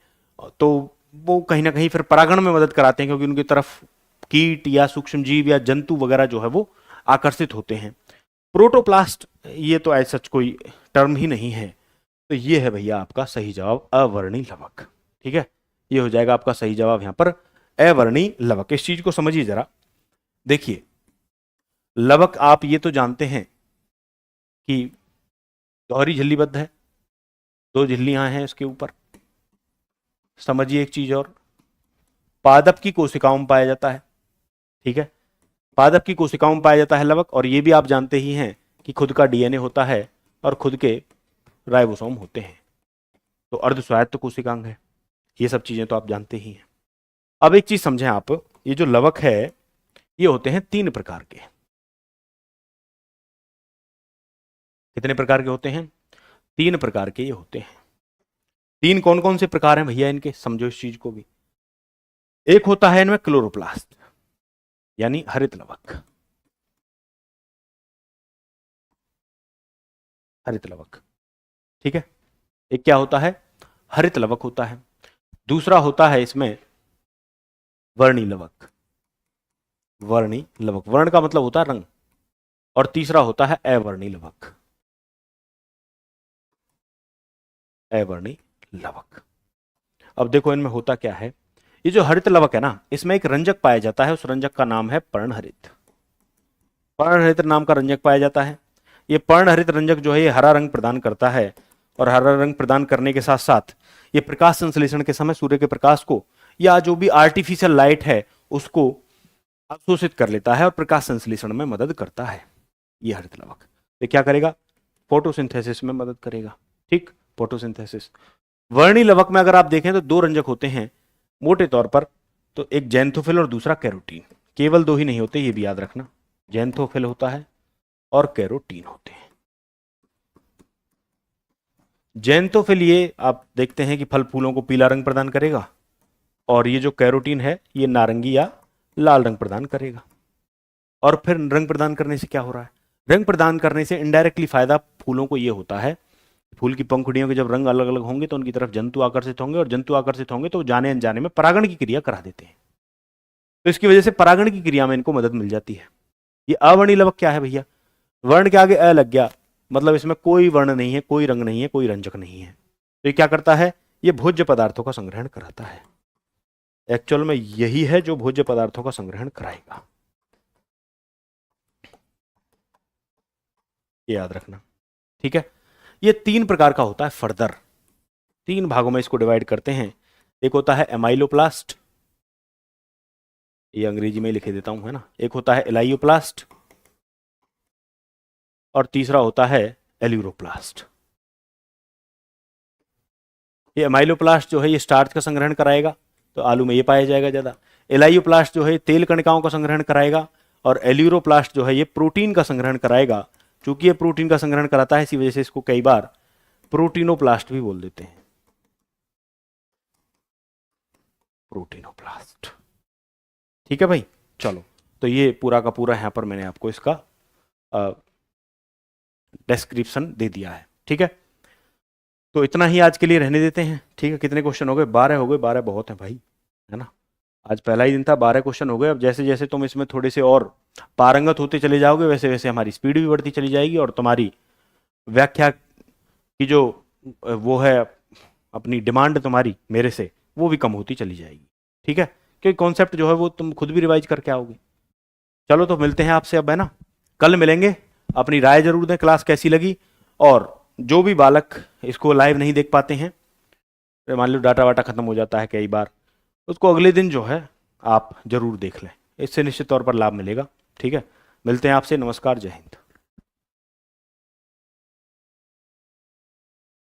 तो वो कहीं ना कहीं फिर परागण में मदद कराते हैं, क्योंकि उनकी तरफ कीट या सूक्ष्म जीव या जंतु वगैरह जो है वो आकर्षित होते हैं। प्रोटोप्लास्ट, ये तो ऐसा कोई टर्म ही नहीं है। तो ये है भैया आपका सही जवाब, अवर्णी लवक। ठीक है, ये हो जाएगा आपका सही जवाब यहां पर, अवर्णी लवक। इस चीज को समझिए जरा। देखिए, लवक आप ये तो जानते हैं कि दोहरी झिल्लीबद्ध है, 2 झिल्लियां हैं इसके ऊपर। समझिए एक चीज और, पादप की कोशिकाओं में पाया जाता है। ठीक है, पादप की कोशिकाओं में पाया जाता है लवक, और ये भी आप जानते ही हैं कि खुद का डीएनए होता है और खुद के राइबोसोम होते हैं, तो अर्धस्वायत्त कोशिकांग है। ये सब चीजें तो आप जानते ही हैं। अब एक चीज समझें आप, ये जो लवक है ये होते हैं 3 प्रकार के। कितने प्रकार के होते हैं? 3 प्रकार के ये होते हैं। 3 कौन कौन से प्रकार हैं भैया इनके, समझो इस चीज को भी। एक होता है इनमें क्लोरोप्लास्ट, यानी हरित लवक। हरित लवक, ठीक है, एक क्या होता है? हरित लवक होता है। दूसरा होता है इसमें वर्णी लवक। वर्णी लवक, वर्ण का मतलब होता है रंग। और तीसरा होता है अवर्णी लवक। अवर्णी लवक। अब देखो इनमें होता क्या है, ये जो हरित लवक है ना, इसमें एक रंजक पाया जाता है, उस रंजक का नाम है पर्णहरित। पर्णहरित नाम का रंजक पाया जाता है। ये पर्णहरित रंजक जो है ये हरा रंग प्रदान करता है, और हरा रंग प्रदान करने के साथ साथ ये प्रकाश संश्लेषण के समय सूर्य के प्रकाश को या जो भी आर्टिफिशियल लाइट है उसको अवशोषित कर लेता है और प्रकाश संश्लेषण में मदद करता है। ये हरित लवक ये क्या करेगा? फोटोसिंथेसिस में मदद करेगा। ठीक, फोटोसिंथेसिस। वर्णी लवक में अगर आप देखें तो 2 रंजक होते हैं मोटे तौर पर, तो एक जैंथोफिल और दूसरा कैरोटीन। केवल 2 ही नहीं होते, ये भी याद रखना, जैंथोफिल होता है और कैरोटीन होते हैं। जैंथोफिल ये आप देखते हैं कि फल फूलों को पीला रंग प्रदान करेगा, और ये जो कैरोटीन है ये नारंगी या लाल रंग प्रदान करेगा। और फिर रंग प्रदान करने से क्या हो रहा है? रंग प्रदान करने से इनडायरेक्टली फायदा फूलों को ये होता है, फूल की पंखुड़ियों के जब रंग अलग अलग होंगे तो उनकी तरफ जंतु आकर्षित होंगे, और जंतु आकर्षित होंगे तो जाने अनजाने में परागण की क्रिया करा देते हैं। तो इसकी वजह से परागण की क्रिया में इनको मदद मिल जाती है। ये अवर्णी लवक क्या है भैया? वर्ण के आगे अ लग गया, मतलब इसमें कोई वर्ण नहीं है, कोई रंग नहीं है, कोई रंजक नहीं है। तो ये क्या करता है? ये भोज्य पदार्थों का संग्रहण कराता है। एक्चुअल में यही है जो भोज्य पदार्थों का संग्रहण कराएगा। ये याद रखना, ठीक है। ये 3 प्रकार का होता है फर्दर, 3 भागों में इसको डिवाइड करते हैं। एक होता है एमाइलोप्लास्ट, ये अंग्रेजी में लिखे देता हूं, है ना। एक होता है एलाइयोप्लास्ट और तीसरा होता है एल्यूरोप्लास्ट। ये एमाइलोप्लास्ट जो है ये स्टार्च का संग्रहण कराएगा, तो आलू में ये पाया जाएगा ज्यादा। एलाइयोप्लास्ट जो है तेल कणिकाओं का संग्रहण कराएगा, और एल्यूरोप्लास्ट जो है ये प्रोटीन का संग्रहण कराएगा। चूंकि ये प्रोटीन का संग्रहण कराता है, इसी वजह से इसको कई बार प्रोटीनोप्लास्ट भी बोल देते हैं, प्रोटीनोप्लास्ट। ठीक है भाई, चलो। तो ये पूरा का पूरा यहां पर मैंने आपको इसका डिस्क्रिप्शन दे दिया है, ठीक है। तो इतना ही आज के लिए रहने देते हैं, ठीक है। कितने क्वेश्चन हो गए? 12 हो गए। 12 बहुत है भाई, है ना। आज पहला ही दिन था, 12 क्वेश्चन हो गए। अब जैसे जैसे तुम इसमें थोड़े से और पारंगत होते चले जाओगे, वैसे वैसे हमारी स्पीड भी बढ़ती चली जाएगी, और तुम्हारी व्याख्या की जो वो है अपनी डिमांड तुम्हारी मेरे से, वो भी कम होती चली जाएगी, ठीक है। क्योंकि कॉन्सेप्ट जो है वो तुम खुद भी रिवाइज करके आओगे। चलो, तो मिलते हैं आपसे अब, है ना। कल मिलेंगे। अपनी राय जरूर दें, क्लास कैसी लगी। और जो भी बालक इसको लाइव नहीं देख पाते हैं, मान लो डाटा वाटा खत्म हो जाता है कई बार, उसको अगले दिन जो है आप जरूर देख लें, इससे निश्चित तौर पर लाभ मिलेगा, ठीक है। मिलते हैं आपसे। नमस्कार, जय हिंद।